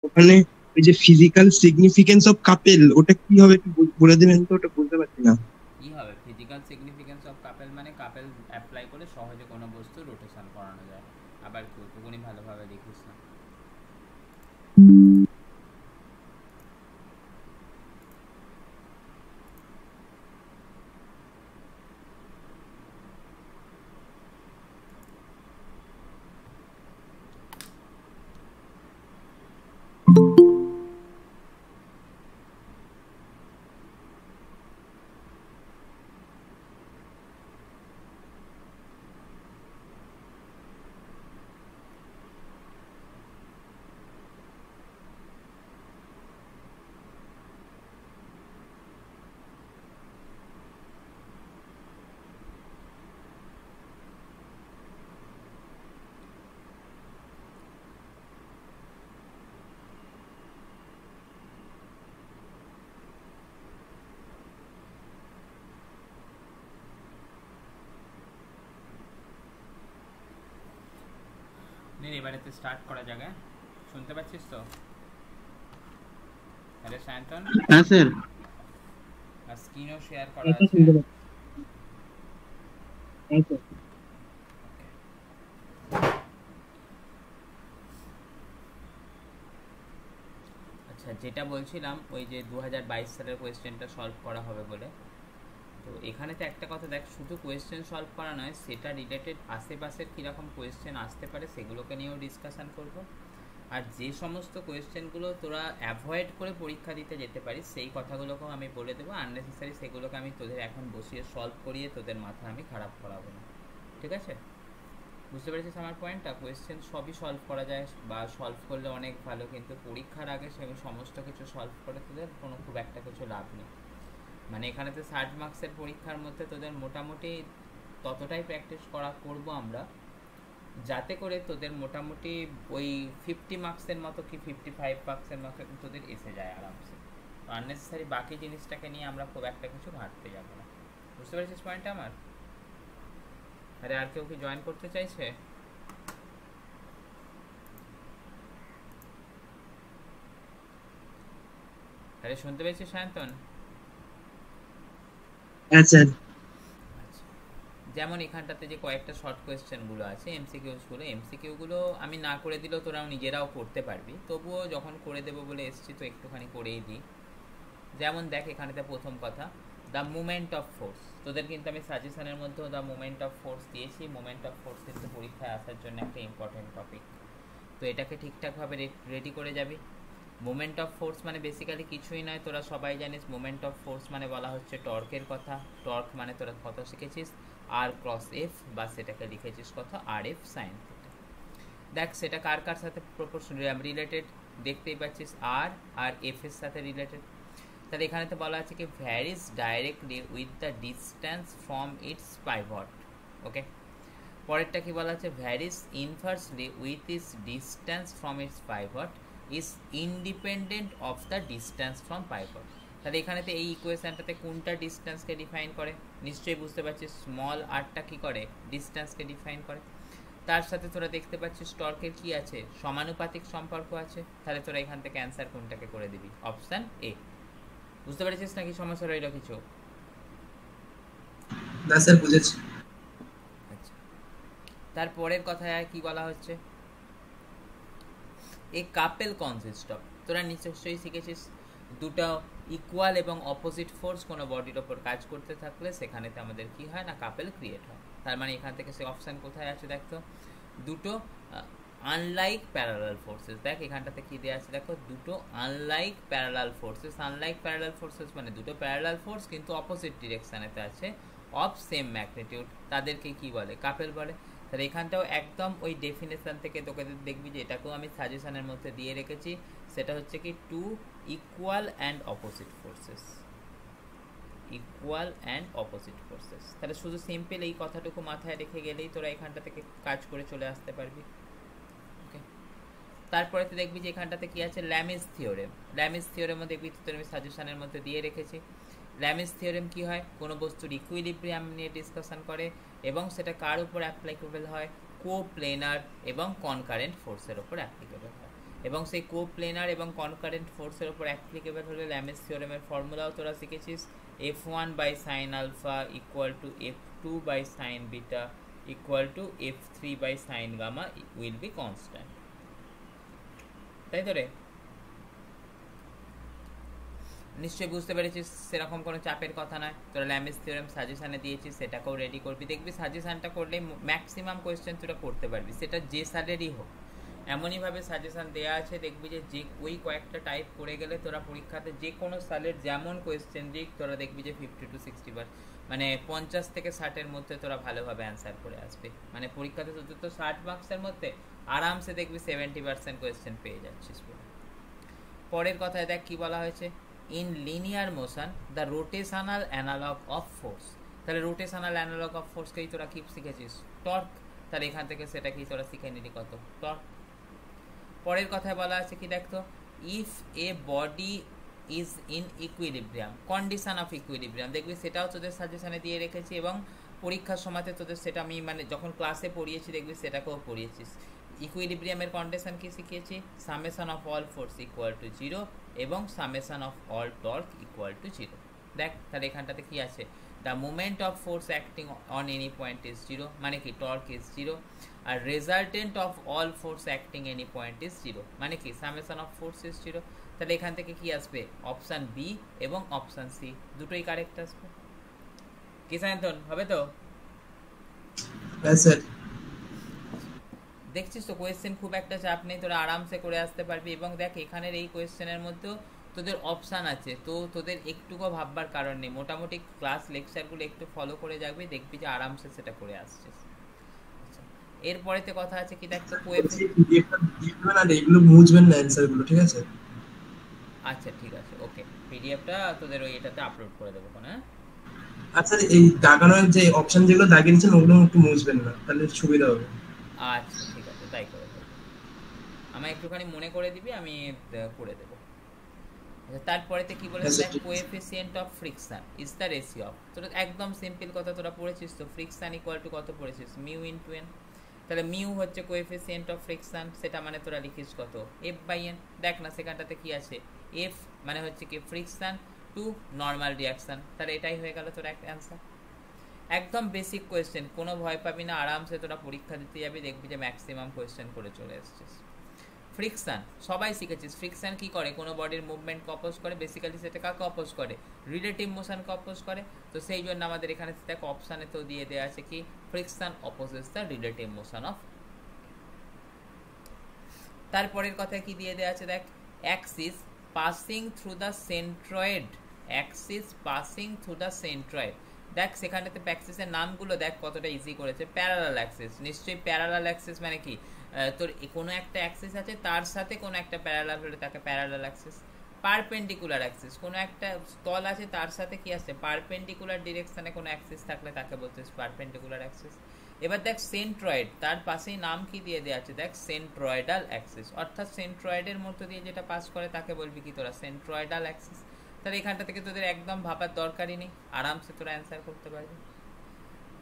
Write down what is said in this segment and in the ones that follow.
ওখানে ওই যে ফিজিক্যাল সিগনিফিকেন্স অফ কাপেল, ওটা কি হবে একটু বলে দেবেন তো, ওটা বুঝতে পারছি না। কি হবে ফিজিক্যাল সিগনিফিকেন্স অফ কাপেল? মানে কাপেল অ্যাপ্লাই করে সহজে কোনো বস্তু রোটেশন করানো যায়। আবার কি ওটুকুনি ভালোভাবে দেখিস না। এবারেতে স্টার্ট করা যাবে। শুনতে পাচ্ছিস তো? আরে সায়ন্তন, হ্যাঁ স্যার। আর স্ক্রিনও শেয়ার করা আছে। শুনতে পাচ্ছি। হ্যাঁ স্যার। আচ্ছা, যেটা বলছিলাম ওই যে 2022 সালের কোয়েশ্চেনটা সলভ করা হবে বলে। তো এখানে তো একটা কথা দেখ, শুধু কোয়েশ্চেন সলভ করা নয়, সেটা রিলেটেড আশেপাশের কীরকম কোয়েশ্চেন আসতে পারে সেগুলোকে নিয়েও ডিসকাশান করব। আর যে সমস্ত কোয়েশ্চেনগুলো তোরা অ্যাভয়েড করে পরীক্ষা দিতে যেতে পারিস সেই কথাগুলোকেও আমি বলে দেবো। আননেসেসারি সেগুলোকে আমি তোদের এখন বসিয়ে সলভ করিয়ে তোদের মাথা আমি খারাপ করাবো না, ঠিক আছে? বুঝতে পেরেছিস আমার পয়েন্টটা? কোয়েশ্চেন সবই সলভ করা যায় বা সলভ করলে অনেক ভালো, কিন্তু পরীক্ষার আগে সে সমস্ত কিছু সলভ করে তোদের কোনো খুব একটা কিছু লাভ নেই। মানে এখানে তো 60 মার্কসের পরীক্ষার মধ্যে তোদের মোটামুটি ততটাই প্র্যাকটিস করবো আমরা যাতে করে তোদের মোটামুটি ওই 50 মার্কসের মতো কি 55 মার্কসের মতো তোদের এসে যায় আরামসে। তো আননেসেসারি বাকি জিনিসটাকে নিয়ে আমরা খুব একটা কিছু ঘাটতে যাবো না। বুঝতে পেরেছিস পয়েন্টটা আমার? আরে আর কেউ কি জয়েন করতে চাইছে? আরে শুনতে পেয়েছিস সায়ন্তন? হ্যাঁ স্যার। আচ্ছা, যেমন এখানটাতে যে কয়েকটা শর্ট কোয়েশ্চেনগুলো আছে এমসিকিউগুলো আমি না করে দিলেও তোরাও নিজেরাও করতে পারবি, তবুও যখন করে দেবো বলে এসছি তো একটুখানি করেই দিই। যেমন দেখ এখানেতে প্রথম কথা, দ্য মুভমেন্ট অফ ফোর্স। তোদের কিন্তু আমি সাজেশনের মধ্যেও দ্য মুভমেন্ট অফ ফোর্স দিয়েছি। মুভমেন্ট অফ ফোর্স কিন্তু পরীক্ষায় আসার জন্য একটা ইম্পর্টেন্ট টপিক। তো এটাকে ঠিকঠাকভাবে রেডি করে যাবি। মোমেন্ট অফ ফোর্স মানে বেসিক্যালি কিছুই নয়, তোরা সবাই জানিস মোমেন্ট অফ ফোর্স মানে বলা হচ্ছে টর্কের কথা। টর্ক মানে তোরা কত শিখেছিস? আর ক্রস এফ, বা সেটাকে লিখেছিস কত? আর এফ সাইন থিটা। দেখ সেটা কার কার সাথে রিলেটেড দেখতেই পাচ্ছিস, আর আর এফ এর সাথে রিলেটেড। তাহলে এখানে তো বলা আছে কি varies directly with the distance from its pivot. Okay, পরেরটা কি বলা আছে? Varies inversely with its distance from its pivot is independent of the distance from pivot. তাহলে এখানেতে এই ইকুয়েশনটাতে কোনটা ডিস্টেন্সকে ডিফাইন করে? নিশ্চয়ই বুঝতে পারছিস স্মল আরটা কি করে? ডিস্টেন্সকে ডিফাইন করে। তার সাথে তোরা দেখতে পাচ্ছিস টর্কের কি আছে? সমানুপাতিক সম্পর্ক আছে। তাহলে তোরা এখান থেকে অ্যান্সার কোনটাকে করে দিবি? Option A. বুঝতে পেরেছিস নাকি সমস্যা রইল কিছু? না স্যার, বুঝেছি। আচ্ছা, তারপরের কথায় কি বলা হচ্ছে? এ কাপেল কনসিস্ট অফ, তোরা নিশ্চয়ই শিখেছিস দুটো ইকুয়াল এবং অপোজিট ফোর্স কোনো বডির ওপর কাজ করতে থাকলে সেখানেতে আমাদের কি হয় না, কাপেল ক্রিয়েট হয়। তার মানে এখান থেকে সে অপশান কোথায় আছে দেখতো? দুটো আনলাইক প্যারালাল ফোর্সেস। দেখ এখানটাতে কি দেওয়া আছে দেখো, দুটো unlike parallel forces. Unlike parallel forces মানে দুটো প্যারালাল ফোর্স কিন্তু অপোজিট ডিরেকশানেতে আছে, অফ সেম ম্যাগনিটিউড, তাদেরকে কি বলে? কাপেল বলে। তাহলে এখানটাও একদম ওই ডেফিনেশন থেকে তোকে দেখবি যে এটাকেও আমি সাজেশনের মধ্যে দিয়ে রেখেছি, সেটা হচ্ছে কি two equal and opposite forces. Equal and opposite forces. তাহলে শুধু সিম্পল এই কথাটুকু মাথায় রেখে গেলেই তোরা এখানটা থেকে কাজ করে চলে আসতে পারবি। ওকে, তারপরে তো দেখবি যে এখানটাতে কি আছে? ল্যামিস থিওরেম। ল্যামিস থিওরেমও দেখবি তোর আমি সাজেশনের মধ্যে দিয়ে রেখেছি। ল্যামিস থিওরেম কি হয়? কোনো বস্তুর ইকুইলিব্রিয়াম নিয়ে ডিসকাশন করে এবং সেটা কার উপর অ্যাপ্লিকেবল হয়? কোপ্লেনার এবং কনকারেন্ট ফোর্সের উপর অ্যাপ্লিকেবল হয়। এবং সেই কোপ্লেনার এবং কনকারেন্ট ফোর্সের উপর অ্যাপ্লিকেবল হলে ল্যামেস থিওরেমের ফর্মুলাও তোরা শিখেছিস, f1 by sine alpha equal to f2 by sine beta equal to f3 by sine gamma will be constant. তাই তো রে? নিশ্চয়ই বুঝতে পেরেছিস, সেরকম কোনো চাপের কথা নয়। তোরা ল্যামেস থিওরেম সাজেশানে দিয়েছিস, সেটাকেও রেডি করবি, দেখবি সাজেশানটা করলেই ম্যাক্সিমাম কোয়েশ্চেন তোরা করতে পারবি, সেটা যে সালেরই হোক। এমনইভাবে সাজেশান দেওয়া আছে, দেখবি যে ওই কয়েকটা টাইপ করে গেলে তোরা পরীক্ষাতে যে কোনো সালের যেমন কোয়েশ্চেন দিক তোরা দেখবি যে 50 to 60 মানে 50 থেকে 60-এর মধ্যে তোরা ভালোভাবে অ্যান্সার করে আসবে। মানে পরীক্ষাতে তোদের তো 60 মার্কসের মধ্যে আরামসে দেখবি 70% কোয়েশ্চেন পেয়ে যাচ্ছিস। পরের কথায় দেখ কি বলা হয়েছে, in linear motion the rotational analog of force. তাহলে রোটেশনাল অ্যানালগ অফ ফোর্সকেই তোরা কি শিখেছিস? টর্ক। তাহলে এখান থেকে সেটা কি তোরা শিখে নিলি কত? টর্ক। পরের কথায় বলা আছে কি দেখতো, if A body is in equilibrium, condition of equilibrium, দেখবি সেটাও তোদের সাজেশনে দিয়ে রেখেছি এবং পরীক্ষার সময়তে তোদের সেটা আমি মানে যখন ক্লাসে পড়িয়েছি দেখবি সেটাকেও পড়িয়েছিস। ইকুইলিব্রিয়ামের কন্ডিশন কি শিখিয়েছি? Summation of all force equal to 0 এবং summation of all torque equal to 0। দেখ তাহলে এখানটাতে কি আছে, the movement of force acting on any point is 0, মানে কি টর্ক ইজ 0, আর resultant of all force acting any point is 0, মানে কি সামেশন অফ ফোর্স ইজ 0। তাহলে এখান থেকে কি আসবে? অপশান বি এবং অপশান সি দুটোই কারেক্ট আসবে। কি সায়ন্তন, হবে তো? হ্যাঁ স্যার। দেখছিস তো কোয়েশ্চেন খুব একটা চাপ নেই, তোরা আরামসে করে আসতে পারবি। এবং দেখ এখানের এই কোয়েশ্চেনের মধ্যেও তোদের অপশান আছে, তো তোদের একটুকু ভাববার কারণ নেই, মোটামুটি ক্লাস লেকচারগুলো একটু ফলো করে যাবি, দেখবি যে আরামসে সেটা করে আসছিস। এরপরেতে কথা আছে কি দেখ তো, এগুলো বুঝবেন না অ্যানসারগুলো, ঠিক আছে? আচ্ছা ঠিক আছে, ওকে, পিডিএফটা তোদের ওই এটাতে আপলোড করে দেবো কোন। হ্যাঁ আচ্ছা, এই দাগানোর যে অপশন যেগুলো দাগিয়ে নিচ্ছেন ওগুলো একটু মুছবেন না, তাহলে সুবিধা হবে। আচ্ছা ঠিক আছে, তাই করে দেবো, আমায় একটুখানি মনে করে দিবি, আমি করে দেবো। তারপরেতে কি বলেছে দেখ, coefficient of friction is the ratio of, তোরা একদম সিম্পল কথা তোরা পড়েছিস তো, ফ্রিকশন ইকুয়াল টু কত পড়েছিস? Mu into N. তাহলে মিউ হচ্ছে কোএফিসিয়েন্ট অফ ফ্রিকশন, সেটা মানে তোরা লিখিস কত? F by N. দেখ না সেখানটাতে কি আছে, এফ মানে হচ্ছে কি ফ্রিকশন টু নর্মাল রিয়াকশন, তাহলে এটাই হয়ে গেল তোর একটা অ্যান্সার। একদম বেসিক কোয়েশ্চেন, কোনো ভয় পাবি না, আরামসে তোরা পরীক্ষা দিতে যাবি, দেখবি যে ম্যাক্সিমাম কোয়েশ্চেন করে চলে এসছিস। ফ্রিকশন সবাই শিখেছিস, ফ্রিকশন কি করে? কোনো বডির মুভমেন্টকে অপোজ করে, বেসিক্যালি সেটা কাকে অপোজ করে? রিলেটিভ মোশনকে অপোজ করে। তো সেই জন্য আমাদের এখানে দেখ অপশানে তো দিয়ে দেওয়া আছে কি, friction opposes the relative motion of. তারপরের কথা কি দিয়ে দেওয়া আছে দেখ, Axis passing through the centroid, Axis passing through the centroid. দেখ সেখানেতে অ্যাক্সিসের নামগুলো দেখ কতটা ইজি করেছে। প্যারালাল অ্যাক্সিস, নিশ্চয়ই প্যারালাল অ্যাক্সিস মানে কি, তোর কোনো একটা অ্যাক্সিস আছে তার সাথে কোনো একটা প্যারালাল হলে তাকে প্যারালাল অ্যাক্সিস। পারপেন্ডিকুলার অ্যাক্সিস, কোনো একটা স্থল আছে তার সাথে কি আছে, পারপেন্ডিকুলার ডিরেকশনে কোনো অ্যাক্সিস থাকলে তাকে বলছিস পারপেন্ডিকুলার অ্যাক্সিস। এবার দেখ সেন্ট্রয়েড, তার পাশেই নাম কি দিয়ে দেওয়া আছে দেখ, সেন্ট্রয়েডাল অ্যাক্সিস, অর্থাৎ সেন্ট্রয়েডের মধ্য দিয়ে যেটা পাস করে তাকে বলবি কি তোরা, সেন্ট্রয়েডাল অ্যাক্সিস। তাহলে এখানটা থেকে তোদের একদম ভাবার দরকারই নেই, আরামসে তোরা অ্যান্সার করতে পারবি।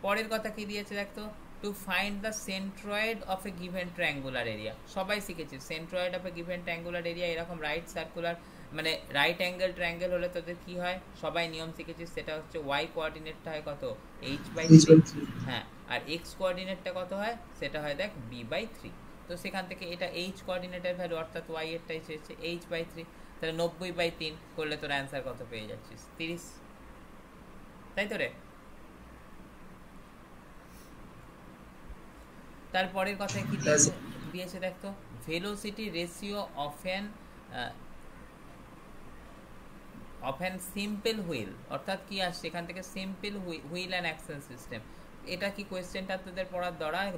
পরের কথা কি দিয়েছে দেখতো, to find the centroid of a given triangular area. সবাই শিখেছি centroid of a given triangular area, এরকম রাইট সার্কুলার মানে রাইট অ্যাঙ্গেল ট্রায়াঙ্গেল হলে তোদের কি হয়, সবাই নিয়ম শিখেছিস, সেটা হচ্ছে ওয়াই কোঅর্ডিনেটটা হয় কত, h/3, হ্যাঁ, আর এক্স কোঅর্ডিনেটটা কত হয়, সেটা হয় দেখ b/3। তো সেখান থেকে এটা এইচ কোঅর্ডিনেটের ভ্যালু, অর্থাৎ ওয়াই এরটাই চেয়েছে h/3, তাহলে 90/3 করলে তোর অ্যান্সার কত পেয়ে যাচ্ছিস, 30। তাই তো রে? তারপরের কথায় কি দিয়েছে দেখতো, velocity ratio of an simple wheel, অর্থাৎ কি আসছে এখান থেকে, simple wheel and axle system. এটা কি কোয়েশ্চেনটা তোদের পড়ার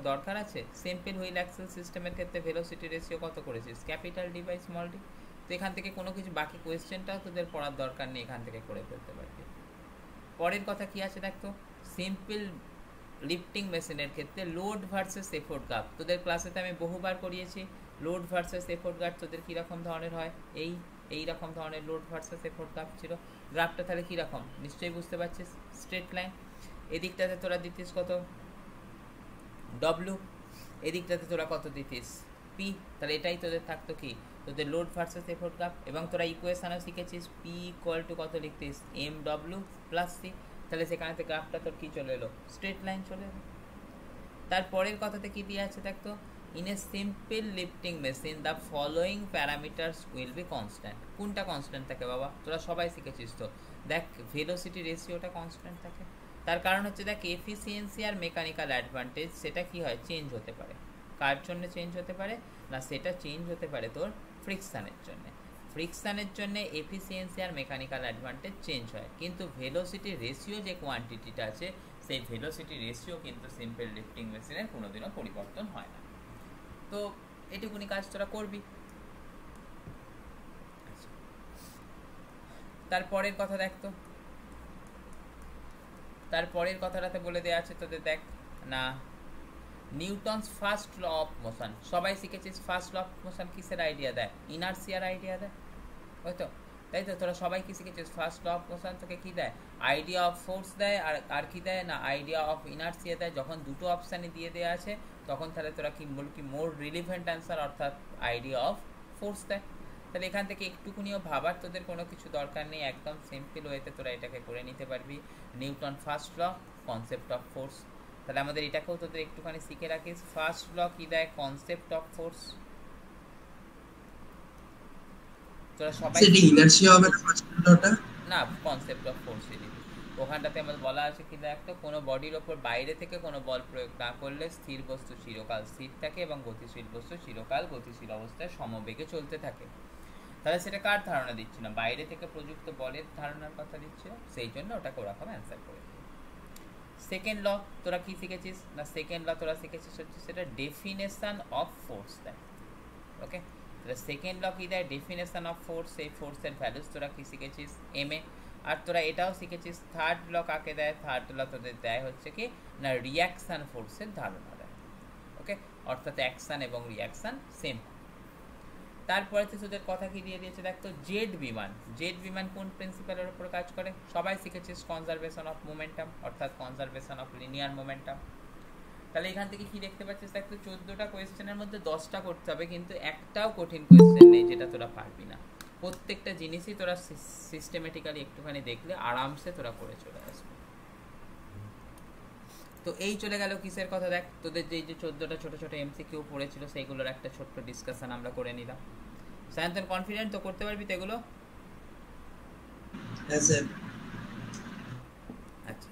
দরকার আছে? সিম্পল হুইল অ্যাক্সেল সিস্টেমের ক্ষেত্রে ভেলোসিটি রেশিও কত করেছিস, capital D by small D. তো এখান থেকে কোনো কিছু বাকি কোয়েশ্চেনটাও তোদের পড়ার দরকার নেই, এখান থেকে করে ফেলতে পারবি। পরের কথা কি আছে দেখতো, সিম্পল লিফটিং মেশিনের ক্ষেত্রে লোড ভার্সেস এফোর্ট গ্রাফ, তোদের ক্লাসেতে আমি বহুবার করিয়েছি। লোড ভার্সেস এফোর্ট গ্রাফ তোদের কীরকম ধরনের হয়, এই রকম ধরনের লোড ভার্সেস এফোর্ট গ্রাফ ছিল। গ্রাফটা তাহলে কীরকম নিশ্চয়ই বুঝতে পারছিস, স্ট্রেট লাইন, এদিকটাতে তোরা দিতিস কত ডব্লু, এদিকটাতে তোরা কত দিতিস পি, তাহলে এটাই তোদের থাকতো কি তোদের লোড ভার্সেস এফোর্ট গ্রাফ, এবং তোরা ইকুয়েশনও শিখেছিস পি ইকুয়াল টু কত লিখতিস এম ডব্লিউ প্লাস সি, তাহলে সেখানে থেকে গ্রাফটা তোর কি চলে এলো, স্ট্রেট লাইন চলে এলো। তারপরের কথাতে কি দিয়ে আছে দেখতো, in a simple lifting machine the following parameters will be constant. কোনটা কনস্ট্যান্ট থাকে বাবা, তোরা সবাই শিখেছিস তো, দেখ ভেলোসিটি রেশিওটা কনস্ট্যান্ট থাকে। তার কারণ হচ্ছে দেখ এফিসিয়েন্সি আর মেকানিক্যাল অ্যাডভান্টেজ সেটা কি হয়, চেঞ্জ হতে পারে। কার জন্য চেঞ্জ হতে পারে না, সেটা চেঞ্জ হতে পারে তোর ফ্রিকশানের জন্য। ফ্রিকশানের জন্য এফিসিয়েন্সি আর মেকানিক্যাল অ্যাডভান্টেজ চেঞ্জ হয়, কিন্তু ভেলোসিটি রেশিও যে কোয়ান্টিটিটা আছে সেই ভেলোসিটি রেশিও কিন্তু সিম্পল লিফটিং মেশিনের কোনোদিনও পরিবর্তন হয় না। তো এটুকুনি কাজ তোরা করবি। তারপরের কথা দেখতো, তারপরের কথাটাতে বলে দেওয়া আছে তোদের, দেখ না Newton's first law of motion, সবাই শিখেছিস ফার্স্ট ল অফ মোশন কিসের আইডিয়া দেয়, ইনার্সিয়ার আইডিয়া দেয়, হয়তো তাই তো, তোরা সবাই কি শিখেছিস ফার্স্ট ল অফ মোশন তোকে কি দেয়, আইডিয়া অফ ফোর্স দেয়, আর কি দেয় না আইডিয়া অফ ইনার্সিয়া দেয়। যখন দুটো অপশানে দিয়ে দেওয়া আছে তখন তাহলে তোরা কি বল কি মোর রিলিভেন্ট অ্যান্সার অর্থাৎ আইডিয়া অফ ফোর্স দেয়। তাহলে এখান থেকে একটুকুনিও ভাবার তোদের কোনো কিছু দরকার নেই, একদম সিম্পল ওয়েতে তোরা এটাকে করে নিতে পারবি। Newton first law, concept of force, তাহলে আমাদের এটাকেও তোদের একটুখানি শিখে রাখিস। ফার্স্ট ল কি দেয়, কনসেপ্ট অফ ফোর্স। তোরা সবাই সেটা ইনার্শিয়া হবে না ফার্স্ট লটা, না কনসেপ্ট অফ ফোর্স দিবি। ওখানটাতে আমাদের বলা আছে কি দেখ তো, কোনো বডির ওপর বাইরে থেকে কোনো বল প্রয়োগ না করলে স্থির বস্তু চিরকাল স্থির থাকে এবং গতিশীল বস্তু চিরকাল গতিশীল অবস্থায় সমবেগে চলতে থাকে। তাহলে সেটা কার ধারণা দিচ্ছি না, বাইরে থেকে প্রযুক্ত বলের ধারণার কথা দিচ্ছি, সেই জন্য ওটাকে ওরকম অ্যান্সার করে দিই। সেকেন্ড ল তোরা কি শিখেছিস না, সেকেন্ড ল তোরা শিখেছিস হচ্ছে সেটা ডেফিনেশন অফ ফোর্স দেয়। ওকে, তাহলে সেকেন্ড ল কি দেয়, ডেফিনেশন অফ ফোর্স, সেই ফোর্সের ভ্যালুস তোরা কি শিখেছিস এম এ। আর তোরা এটাও শিখেছিস থার্ড ল কাকে দেয়, থার্ড ল তোদের দেয় হচ্ছে কি না রিয়াকশান ফোর্সের ধারণা দেয়। ওকে, অর্থাৎ অ্যাকশান এবং রিয়াকশান সেম। তারপরে তো তোদের কথা কি দিয়ে দিয়েছে দেখ তো, জেড বিমান, জেড বিমান কোন প্রিন্সিপালের উপর কাজ করে, সবাই শিখেছিস কনজারভেশন অফ মোমেন্টাম অর্থাৎ কনজারভেশন অফ লিনিয়ার মোমেন্টাম। তাহলে এখান থেকে কি দেখতে পাচ্ছিস দেখ তো, 14টা কোয়েশ্চেনের মধ্যে 10টা করতে হবে, কিন্তু একটাও কঠিন কোয়েশ্চেন নেই যেটা তোরা পারবি না। প্রত্যেকটা জিনিসই তোরা সিস্টেমেটিক্যালি একটুখানি দেখলে আরামসে তোরা করে চলে আসবে। তো এই চলে গেল কিসের কথা দেখ, তোদের যে 14টা ছোট ছোট এমসিকিউ পড়েছিল সেইগুলোর একটা ছোট্ট ডিসকাশন আমরা করে নিলাম। সায়ন্তন কনফিডেন্ট তো, করতে পারবি তো এগুলো? হ্যাঁ স্যার। আচ্ছা,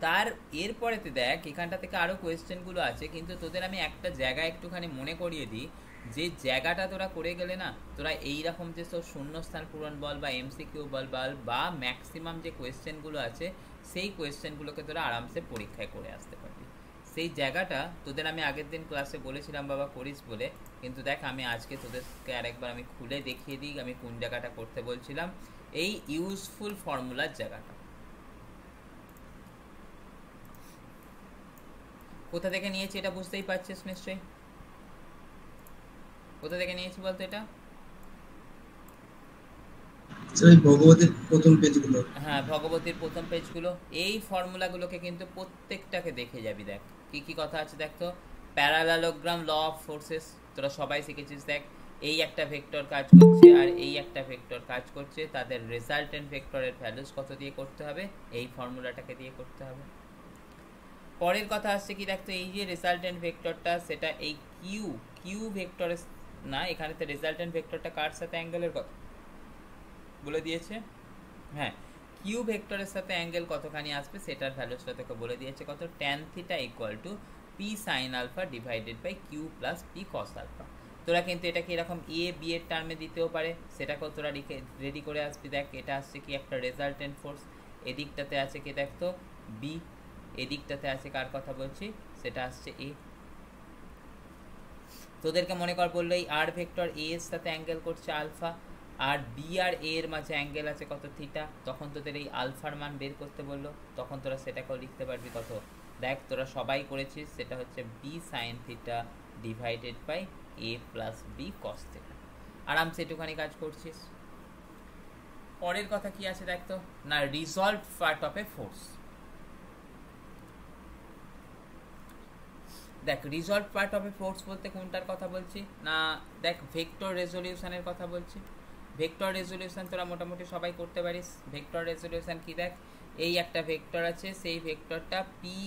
তার এরপরেতে দেখ এখানটা থেকে আরও কোয়েশ্চেনগুলো আছে, কিন্তু তোদের আমি একটা জায়গা একটুখানি মনে করিয়ে দিই, যে জায়গাটা তোরা করে গেলে না, তোরা এইরকম যে সব শূন্যস্থান পূরণ বল বা এমসিকিউ বল বা ম্যাক্সিমাম যে কোয়েশ্চেনগুলো আছে সেই কোয়েশ্চেনগুলোকে তোরা আরামসে পরীক্ষায় করে আসতে পারবি। সেই জায়গাটা তোদের আমি আগের দিন ক্লাসে বলেছিলাম বাবা করিস বলে, কিন্তু দেখ আমি আজকে তোদেরকে আরেকবার আমি খুলে দেখিয়ে দিই আমি কোন জায়গাটা করতে বলছিলাম, এই ইউজফুল ফর্মুলার জায়গাটা। কোথা থেকে নিয়েছি এটা বুঝতেই পারছিস নিশ্চয়ই, কোথা থেকে নিয়েছি বলতো এটা? ভগবতীর প্রথম পেজগুলো। হ্যাঁ, ভগবতীর প্রথম পেজগুলো। এই ফর্মুলাগুলোকে কিন্তু প্রত্যেকটাকে দেখে যাবি, দেখ কি কি কথা আছে দেখ তো। প্যারালালোগ্রাম, ল অফ ফোর্সেস তোরা সবাই শিখেছিস, দেখ এই একটা ভেক্টর কাজ করছে আর এই একটা ভেক্টর কাজ করছে, তাদের রেজাল্টেন্ট ভেক্টরের ভ্যালুস কত দিয়ে করতে হবে, এই ফর্মুলাটাকে দিয়ে করতে হবে। পরের কথা আসছে কি দেখতো, এই যে রেজাল্টেন্ট ভেক্টরটা সেটা এই কিউ ভেক্টরের না, এখানে তো রেজাল্টেন্ট ভেক্টরটা কার সাথে অ্যাঙ্গেলের কথা বলে দিয়েছে, হ্যাঁ কিউ ভেক্টরের সাথে অ্যাঙ্গেল কতখানি আসবে সেটার ভ্যালুসটা তোকে বলে দিয়েছে কত, tan theta equal to P sine alpha divided by Q plus P cos alpha. তোরা কিন্তু এটাকে এরকম এ বি এর টার্মে দিতেও পারে, সেটাকেও তোরা রেডি করে আসবি। দেখ এটা আসছে কি একটা রেজাল্টেন্ট ফোর্স, এদিকটাতে আছে কি দেখ তো বি, এদিকটাতে আছে কার কথা বলছি সেটা আসছে এ। তোদেরকে মনে কর বললো এই আর ভেক্টর এ এর সাথে অ্যাঙ্গেল করছে আলফা, আর বি আর এ এর মাঝে অ্যাঙ্গেল আছে কত থিটা, তখন তোদের এই আলফার মান বের করতে বললো, তখন তোরা সেটাকেও লিখতে পারবি কত, দেখ তোরা সবাই করেছিস সেটা হচ্ছে B sine theta divided by A plus B cos theta, আরামসে একটুখানি কাজ করছিস। পরের কথা কি আছে দেখ তো না, resolved part of a force. দেখ resolved part of a force বলতে কোনটার কথা বলছি না, দেখ ভেক্টর রেজলিউশনের কথা বলছি। ভেক্টর রেজলিউশন তোরা মোটামুটি সবাই করতে পারিস। ভেক্টর রেজলিউশন কি, দেখ এই একটা ভেক্টর আছে, সেই ভেক্টরটা পি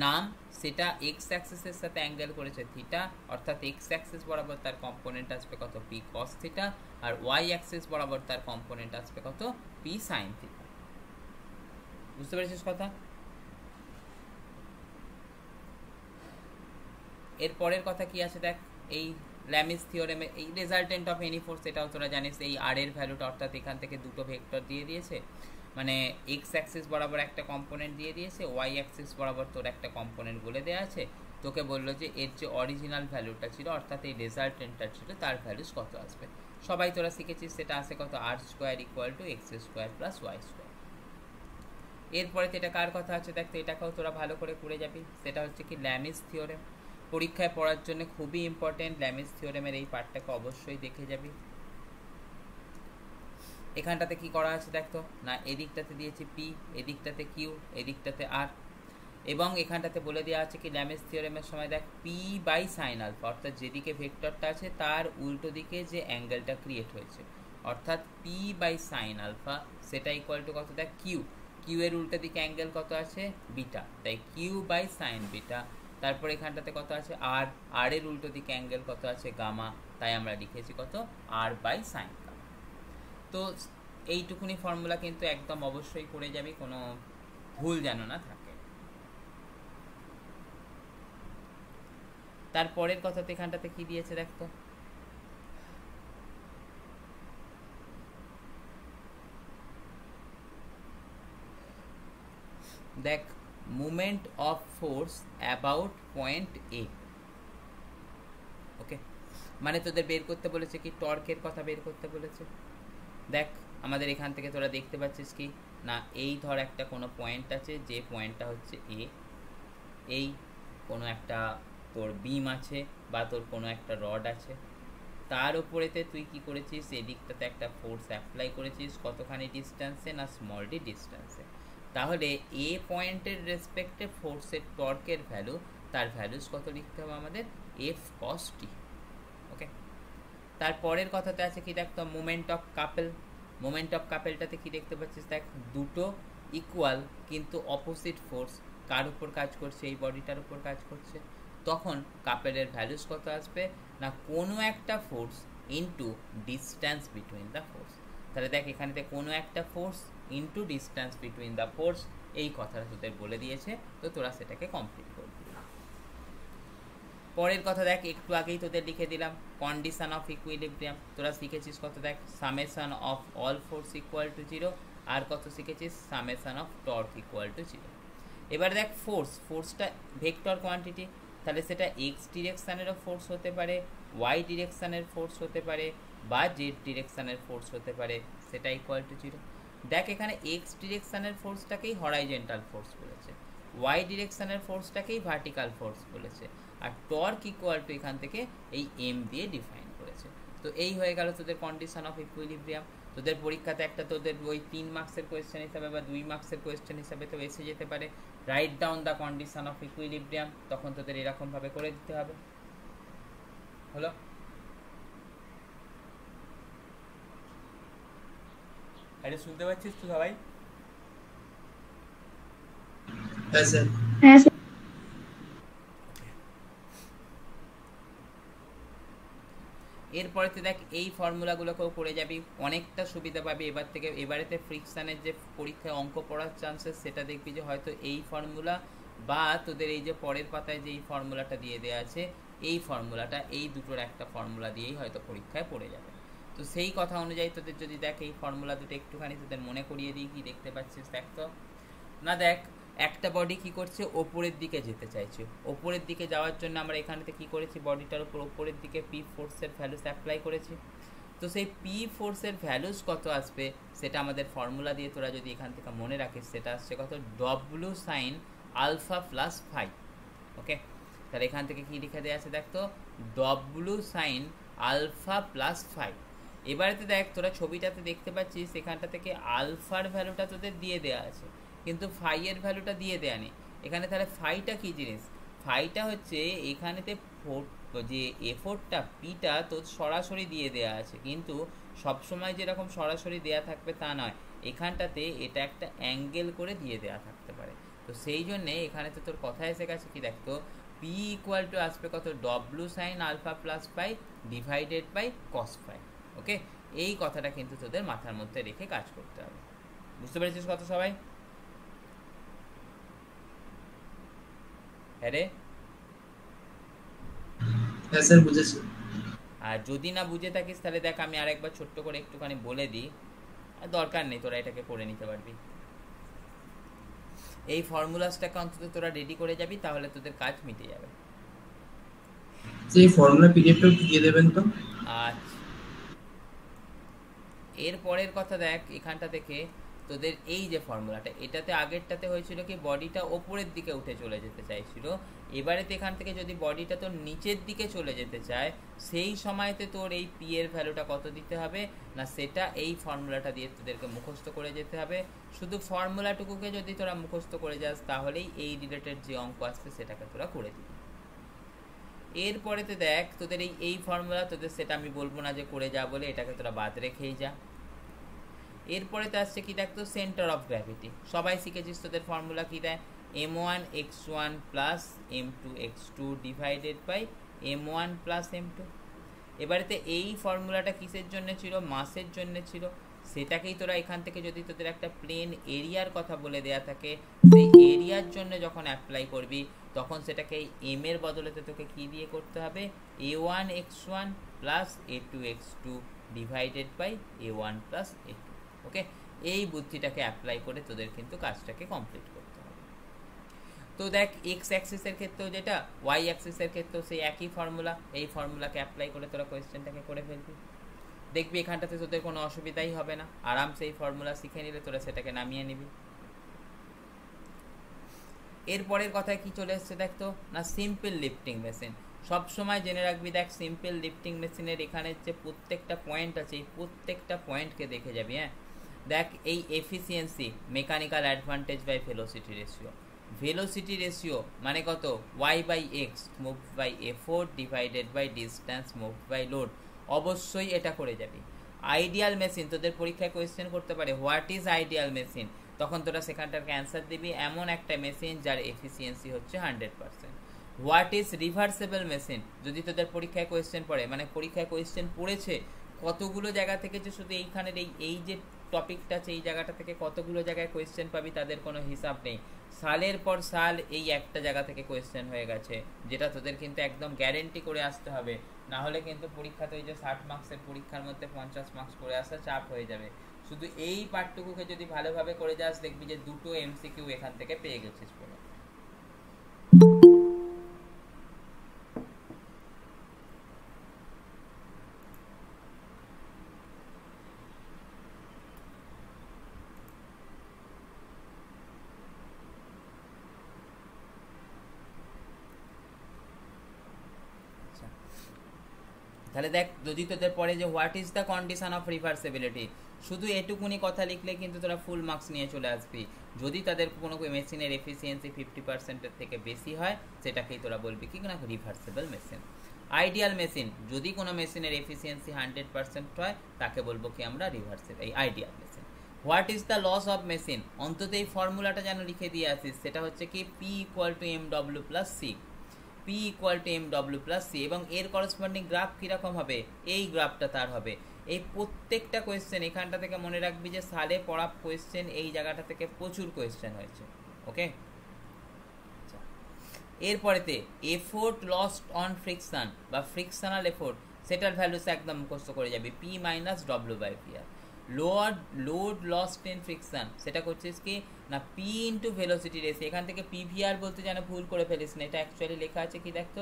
নাম, সেটা এক্স অ্যাক্সিসের সাথে অ্যাঙ্গেল করেছে থিটা, অর্থাৎ এক্স অ্যাক্সিস বরাবর তার কম্পোনেন্ট আসবে কত পি কস থিটা, আর ওয়াই অ্যাক্সিস বরাবর তার কম্পোনেন্ট আসবে কত পি সাইন থিটা। বুঝতে পেরেছিস কথা? এর পরের কথা কি আছে দেখ, এই ল্যামিস থিওরেমে এই রেজাল্টেন্ট অফ এনি ফোর্স, এটাও তোরা জানিস এই আর এর ভ্যালুটা, অর্থাৎ এখান থেকে দুটো ভেক্টর দিয়ে দিয়েছে, মানে এক্স অ্যাক্সিস বরাবর একটা কম্পোনেন্ট দিয়ে দিয়েছে, ওয়াই অ্যাক্সিস বরাবর তোর একটা কম্পোনেন্ট বলে দেওয়া আছে, তোকে বললো যে এর যে অরিজিনাল ভ্যালুটা ছিল অর্থাৎ এই রেজাল্টেন্টটা ছিল তার ভ্যালুস কত আসবে। সবাই তোরা শিখেছিস সেটা আসে কত R square equal to x square plus y square. এরপরে তো এটা কার কথা আছে দেখ, তো এটাকেও তোরা ভালো করে করে যাবি, সেটা হচ্ছে কি ল্যামিস থিওরেম। পরীক্ষায় পড়ার জন্য খুবই ইম্পর্টেন্ট, ল্যামিস থিওরেমের এই পার্টটাকে অবশ্যই দেখে যাবি। এখানটাতে কি করা আছে দেখতো না, এদিকটাতে দিয়েছি পি, এদিকটাতে কিউ, এদিকটাতে আর, এবং এখানটাতে বলে দেওয়া আছে কি ল্যামিস থিওরেমের সময় দেখ পি বাই সাইন আলফা, অর্থাৎ যেদিকে ভেক্টরটা আছে তার উল্টো দিকে যে অ্যাঙ্গেলটা ক্রিয়েট হয়েছে, অর্থাৎ পি বাই সাইন আলফা, সেটা ইকুয়াল টু কত দেখ কিউ, কিউ এর উল্টো দিকে অ্যাঙ্গেল কত আছে বিটা, তাই কিউ বাই সাইন বিটা। তারপর এখানটাতে কত আছে আর, আর এর উল্টো দিকে অ্যাঙ্গেল কত আছে গামা, তাই আমরা লিখেছি কত আর বাই সাইন গামা। তো এইটুকুনি ফর্মুলা কিন্তু একদম অবশ্যই করে যাবি, কোনো ভুল যেন না থাকে। তারপরের কথাতে এখানটাতে কি দিয়েছে দেখতো, দেখ movement of force about point A. Okay, মানে তোদের বের করতে বলেছে কি টর্কের কথা বের করতে বলেছে। দেখ আমাদের এখান থেকে তোরা দেখতে পাচ্ছিস কি না, এই ধর একটা কোনো পয়েন্ট আছে, যে পয়েন্টটা হচ্ছে এ, এই কোনো একটা তোর বিম আছে বা তোর কোনো একটা রড আছে, তার উপরেতে তুই কি করেছিস, এদিকটাতে একটা ফোর্স অ্যাপ্লাই করেছিস কতখানি ডিস্টেন্সে না স্মল ডি ডিস্টেন্সে। তাহলে এ পয়েন্টের রেসপেক্টে ফোর্সের টর্কের ভ্যালু, তার ভ্যালুস কত লিখতে হবে আমাদের এফ কস টি। ওকে, তারপরের কথাতে আছে কি দেখ তো moment of couple. Moment of কাপেলটাতে কি দেখতে পাচ্ছিস দেখ, দুটো ইকুয়াল কিন্তু অপোজিট ফোর্স কার উপর কাজ করছে, এই বডিটার উপর কাজ করছে, তখন কাপেলের ভ্যালুস কত আসবে না কোনো একটা force into distance between the force. তাহলে দেখ এখানেতে কোনো একটা force into distance between the force, এই কথাটা তোদের বলে দিয়েছে, তো তোরা সেটাকে কমপ্লিট করবি। পরের কথা দেখ একটু আগেই তোদের লিখে দিলাম কন্ডিশন অফ ইকুইলিব্রিয়াম, তোরা শিখেছিস কত দেখ summation of all force equal to zero, আর কত শিখেছিস summation of torque equal to zero. এবার দেখ ফোর্সটা ভেক্টর কোয়ান্টিটি, তাহলে সেটা এক্স ডিরেকশানেরও ফোর্স হতে পারে, ওয়াই ডিরেকশানের ফোর্স হতে পারে, বা জেড ডিরেকশানের ফোর্স হতে পারে, সেটা ইকুয়াল টু জিরো। দেখ এখানে এক্স ডিরেকশানের ফোর্সটাকেই হরাইজেন্টাল ফোর্স বলেছে, ওয়াই ডিরেকশানের ফোর্সটাকেই ভার্টিক্যাল ফোর্স বলেছে, আর টর্ক ইকুয়াল টু এখান থেকে এই এম দিয়ে ডিফাইন করেছে। তো এই হয়ে গেল তোদের কন্ডিশন অফ ইকুইলিব্রিয়াম। তোদের পরীক্ষাতে একটা তোদের ওই 3 মার্কসের কোয়েশ্চেন হিসাবে বা 2 মার্কসের কোয়েশ্চেন হিসাবে তো এসে যেতে পারে, write down the condition of equilibrium, তখন তোদের এরকমভাবে করে দিতে হবে। হলো? আরে শুনতে পাচ্ছিস তো সবাই? হ্যাঁ স্যার। হ্যাঁ স্যার। এরপরেতে দেখ এই ফর্মুলাগুলোকেও করে যাবি, অনেকটা সুবিধা পাবি এবার থেকে। এবারেতে ফ্রিকশানের যে পরীক্ষায় অঙ্ক পড়ার চান্সেস, সেটা দেখবি যে হয়তো এই ফর্মুলা বা তোদের এই যে পরের পাতায় যে এই ফর্মুলাটা দিয়ে দেওয়া আছে, এই ফর্মুলাটা, এই দুটোর একটা ফর্মুলা দিয়েই হয়তো পরীক্ষায় পড়ে যাবে। তো সেই কথা অনুযায়ী তোদের যদি দেখ এই ফর্মুলা দুটো একটুখানি তোদের মনে করিয়ে দিই, কি দেখতে পাচ্ছিস দেখ তো না, দেখ একটা বডি কি করছে ওপরের দিকে যেতে চাইছে, ওপরের দিকে যাওয়ার জন্য আমরা এখানেতে কি করেছি, বডিটার উপর ওপরের দিকে পি ফোর্সের ভ্যালুস অ্যাপ্লাই করেছি। তো সেই পি ফোর্সের ভ্যালুস কত আসবে সেটা আমাদের ফর্মুলা দিয়ে তোরা যদি এখান থেকে মনে রাখিস, সেটা আসছে কত W sine alpha plus phi. Okay, তাহলে এখান থেকে কি লিখে দেওয়া আছে দেখ তো W sine alpha plus phi. এবারেতে দেখ তোরা ছবিটাতে দেখতে পাচ্ছিস এখানটা থেকে আলফার ভ্যালুটা তোদের দিয়ে দেওয়া আছে, কিন্তু ফাই এর ভ্যালুটা দিয়ে দেয়া নেই এখানে। তাহলে ফাইটা কি জিনিস, ফাইটা হচ্ছে এখানেতে যে এফোর্টটা পিটা তো সরাসরি দিয়ে দেয়া আছে, কিন্তু সবসময় যেরকম সরাসরি দেয়া থাকবে তা নয়, এখানটাতে এটা একটা অ্যাঙ্গেল করে দিয়ে দেয়া থাকতে পারে। তো সেই জন্যে এখানে তো তোর কথা এসে গেছে কি, দেখতো পি ইকুয়াল টু আসবে কত, W sine alpha plus pi divided by cos phi. Okay, এই কথাটা কিন্তু তোদের মাথার মধ্যে রেখে কাজ করতে হবে। বুঝতে পেরেছিস কথা সবাই? হ্যাঁ রে। হ্যাঁ স্যার বুঝেছি। আর যদি না বুঝে থাকিস তাহলে দেখ আমি আরেকবার ছোট্ট করে একটুখানি বলে দিই, দরকার নেই, তোরা এটাকে পড়ে নিতে পারবি। এই ফর্মুলাসটাকে অন্তত তোরা রেডি করে যাবি, তাহলে তোদের কাজ মিটে যাবে। সেই ফর্মুলা পিডিএফটা দিয়ে দেবেন তো। আচ্ছা, এর পরের কথা দেখ, এখানটা থেকে তোদের এই যে ফর্মুলাটা, এটাতে আগেরটাতে হয়েছিল কি বডিটা ওপরের দিকে উঠে চলে যেতে চাইছিল, এবারেতে এখান থেকে যদি বডিটা তোর নিচের দিকে চলে যেতে চায়, সেই সময়তে তোর এই পি এর ভ্যালুটা কত দিতে হবে না, সেটা এই ফর্মুলাটা দিয়ে তোদেরকে মুখস্থ করে যেতে হবে। শুধু ফর্মুলাটুকুকে যদি তোরা মুখস্থ করে যাস, তাহলেই এই রিলেটেড যে অঙ্ক আসছে সেটাকে তোরা করে দিবি। এরপরেতে দেখ তোদের এই ফর্মুলা, তোদের সেটা আমি বলবো না যে করে যা বলে, এটাকে তোরা বাদ রেখেই যা। এরপরেতে আসছে কি দেখতো, সেন্টার অফ গ্র্যাভিটি। সবাই শিখেছিস তোদের ফর্মুলা কি দেয়, m1 x1 plus m2 x2 divided by m1 plus m2। এবারেতে এই ফর্মুলাটা কিসের জন্য ছিল, মাসের জন্য ছিল। সেটাকেই তোরা এখান থেকে যদি তোদের একটা প্লেন এরিয়ার কথা বলে দেয়া থাকে, সেই এরিয়ার জন্য যখন অ্যাপ্লাই করবি, তখন সেটাকে এম এর বদলেতে তোকে কি দিয়ে করতে হবে, a1 x1 plus a2 x2 divided by a1 plus a2। Okay, এই বুদ্ধিটাকে অ্যাপ্লাই করে তোদের কিন্তু কাজটাকে কমপ্লিট করতে হবে। তো দেখ এক্স অ্যাক্সিসের ক্ষেত্রেও যেটা, ওয়াই অ্যাক্সিসের ক্ষেত্রেও সেই একই ফর্মুলা, এই ফর্মুলাকে অ্যাপ্লাই করে তোরা কোয়েশ্চেনটাকে করে ফেলবি। দেখবি এখানটাতে তোদের কোনো অসুবিধাই হবে না, আরামসে এই ফর্মুলা শিখে নিলে তোরা সেটাকে নামিয়ে নিবি। এরপরের কথায় কি চলে এসছে দেখতো না, সিম্পল লিফটিং মেশিন। সবসময় জেনে রাখবি, দেখ সিম্পল লিফটিং মেশিনের এখানে যে প্রত্যেকটা পয়েন্ট আছে, এই প্রত্যেকটা পয়েন্টকে দেখে যাবি। হ্যাঁ দেখ, এই efficiency mechanical advantage by velocity ratio, velocity ratio মানে কত, Y by X move by effort divided by distance move by load, অবশ্যই এটা করে যাবি। আইডিয়াল মেশিন, তোদের পরীক্ষায় কোয়েশ্চেন করতে পারে হোয়াট ইজ আইডিয়াল মেশিন, তখন তোরা সেখানটার অ্যান্সার দিবি এমন একটা মেশিন যার এফিসিয়েন্সি হচ্ছে 100%। হোয়াট ইজ রিভার্সেবল মেশিন, যদি তোদের পরীক্ষায় কোয়েশ্চেন পড়ে, মানে পরীক্ষায় কোয়েশ্চেন পড়েছে কতগুলো জায়গা থেকে, যে শুধু এইখানের এই যে টপিকটা আছে, এই জায়গাটা থেকে কতগুলো জায়গায় কোয়েশ্চেন পাবি তাদের কোনো হিসাব নেই। সালের পর সাল এই একটা জায়গা থেকে কোয়েশ্চেন হয়ে গেছে, যেটা তোদের কিন্তু একদম গ্যারেন্টি করে আসতে হবে, না হলে কিন্তু পরীক্ষাতে ওই যে 60 মার্কসের পরীক্ষার মধ্যে 50 মার্কস করে আসা চাপ হয়ে যাবে। শুধু এই পার্টটুকুকে যদি ভালোভাবে করে যাস, দেখবি যে দুটো এমসিকিউ এখান থেকে পেয়ে গেছিস পুরো। তাহলে দেখ, যদি তোদের পড়ে যে what is the condition of reversibility, শুধু এটুকুনি কথা লিখলে কিন্তু তোরা ফুল মার্কস নিয়ে চলে আসবি। যদি তাদের কোনো মেশিনের এফিসিয়েন্সি 50%-এর থেকে বেশি হয়, সেটাকেই তোরা বলবি কি না, রিভার্সেবল মেশিন। আইডিয়াল মেশিন, যদি কোনো মেশিনের এফিসিয়েন্সি 100% হয়, তাকে বলবো কি আমরা রিভার্সেবল, এই ideal machine. What is the loss of machine, অন্তত এই ফর্মুলাটা যেন লিখে দিয়ে আসিস, সেটা হচ্ছে কি P equal to M W plus C, P equal to M W plus C, এবং এর করসপন্ডিং গ্রাফ কীরকম হবে, এই গ্রাফটা তার হবে। এই প্রত্যেকটা কোয়েশ্চেন এখানটা থেকে মনে রাখবি যে সালে পড়া কোয়েশ্চেন এই জায়গাটা থেকে প্রচুর কোয়েশ্চেন হয়েছে। ওকে, এরপরেতে এফোর্ট লস্ট অন ফ্রিকশন বা ফ্রিকশনাল এফোর্ট, সেটার ভ্যালুস একদম মুখস্থ করে যাবি, P minus W by P R. Load lost in friction, সেটা করছিস কি না, পি ইন্টু ভেলোসিটি রেশিও, এখান থেকে পিভিআর বলতে যেন ভুল করে ফেলিস না, এটা অ্যাকচুয়ালি লেখা আছে কি দেখতো,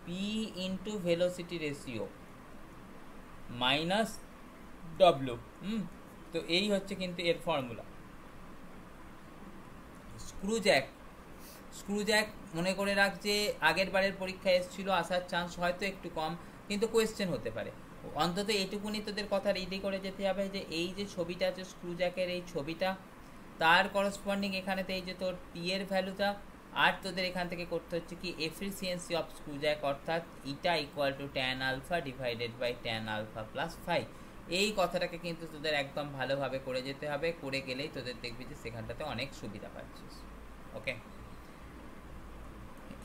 P into velocity ratio minus W. তো এই হচ্ছে কিন্তু এর ফর্মুলা। স্ক্রুজ্যাক মনে করে রাখ যে আগের বারের পরীক্ষায় এসেছিল, আসার চান্স হয়তো একটু কম, কিন্তু কোয়েশ্চেন হতে পারে। অন্তত এইটুকুনি তোদের কথা রেডি করে যেতে হবে যে এই যে ছবিটা আছে স্ক্রুজ্যাকের, এই ছবিটা তার করসপন্ডিং এখানেতে এই যে তোর পি এর ভ্যালুটা আর তোদের এখান থেকে করতে হচ্ছে কি এফিসিয়েন্সি অফ স্ক্রু জ্যাক, অর্থাৎ eta equal to tan alpha divided by tan alpha plus 5। এই কথাটাকে কিন্তু তোদের একদম ভালোভাবে করে যেতে হবে, করে গেলেই তোদের দেখবি যে সেখানটাতে অনেক সুবিধা পাচ্ছিস। ওকে,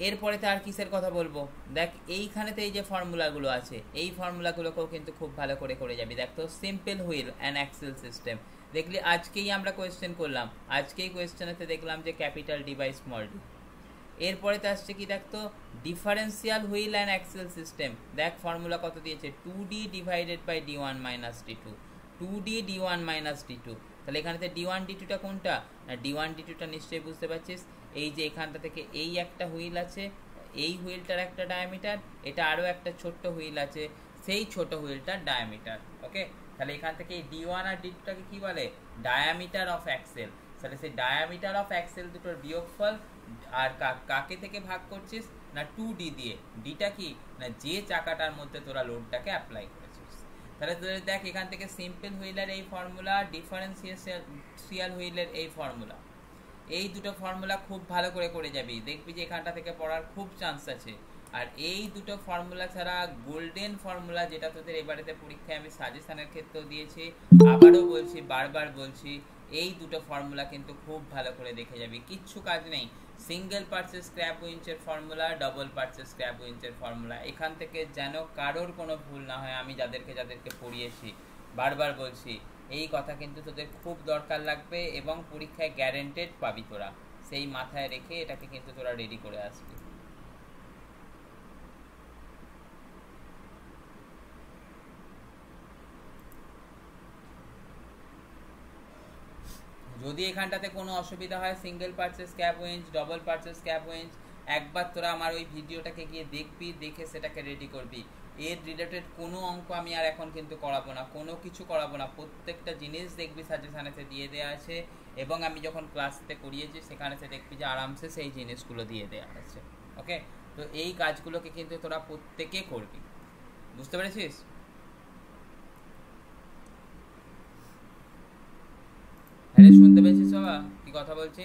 এরপরে তো আর কিসের কথা বলবো, দেখ এইখানেতে এই যে ফর্মুলাগুলো আছে এই ফর্মুলাগুলোকেও কিন্তু খুব ভালো করে করে যাবি। দেখ তো simple wheel and axle system দেখলি আজকেই আমরা কোয়েশ্চেন করলাম, আজকেই কোয়েশ্চেনেতে দেখলাম যে capital D by small D. এরপরে তো আসছে কি দেখ তো differential wheel and axle system, দেখ ফর্মুলা কত দিয়েছে 2d divided by d1 minus d2, 2d d1 minus d2। তাহলে এখানেতে d1 d2টা কোনটা না, d1 d2টা নিশ্চয়ই বুঝতে পারছিস, এই যে এখানটা থেকে এই একটা হুইল আছে, এই হুইলটার একটা ডায়ামিটার, এটা আরও একটা ছোট্ট হুইল আছে, সেই ছোট হুইলটার ডায়ামিটার। ওকে, তাহলে এখান থেকে এই d1 আর d2টাকে কি বলে, ডায়ামিটার অফ অ্যাক্সেল। তাহলে সেই ডায়ামিটার অফ অ্যাক্সেল দুটোর বিয়োগফল, আর কাকে থেকে ভাগ করছিস না 2d দিয়ে, ডিটা কি না যে চাকাটার মধ্যে তোরা লোডটাকে অ্যাপ্লাই করেছিস। তাহলে তোদের দেখ এখান থেকে সিম্পল হুইলের এই ফর্মুলা, ডিফারেন্সিয়াল হুইলের এই ফর্মুলা, এই দুটো ফর্মুলা খুব ভালো করে করে যাবি, দেখবি যে এখানটা থেকে পড়ার খুব চান্স আছে। আর এই দুটো ফর্মুলা ছাড়া গোল্ডেন ফর্মুলা, যেটা তোদের এবারেতে পরীক্ষায় আমি সাজেশনের ক্ষেত্রেও দিয়েছি, আবারও বলছি, বারবার বলছি, এই দুটো ফর্মুলা কিন্তু খুব ভালো করে দেখে যাবি, কিচ্ছু কাজ নেই। সিঙ্গেল পার্সেস স্ক্র্যাপ উইঞ্চের ফর্মুলা, ডবল পার্সেস স্ক্র্যাপ উইঞ্চের ফর্মুলা, এখান থেকে যেন কারোর কোনো ভুল না হয়। আমি যাদেরকে পড়িয়েছি, বারবার বলছি, এই কথা কিন্তু তোদের খুব দরকার লাগবে এবং পরীক্ষায় গ্যারেন্টেড পাবি তোরা, সেই মাথায় রেখে এটাকে কিন্তু তোরা রেডি করে আসবি। যদি এখানটাতে কোনো অসুবিধা হয়, single purchase cap winch, double purchase cap winch, একবার তোরা আমার ওই ভিডিওটাকে গিয়ে দেখবি, দেখে সেটাকে রেডি করবি। এর রিলেটেড কোনো অঙ্ক আমি আর এখন কিন্তু করাবো না, কোনো কিছু করাবো না, প্রত্যেকটা জিনিস দেখবি সাজেশানেতে দিয়ে দেওয়া আছে, এবং আমি যখন ক্লাসতে করিয়েছি সেখানেতে দেখবি যে আরামসে সেই জিনিসগুলো দিয়ে দেওয়া আছে। ওকে, তো এই কাজগুলোকে কিন্তু তোরা প্রত্যেকে করবি, বুঝতে পেরেছিস? হ্যাঁ, শুনতে পেয়েছিস বাবা কি কথা বলছি?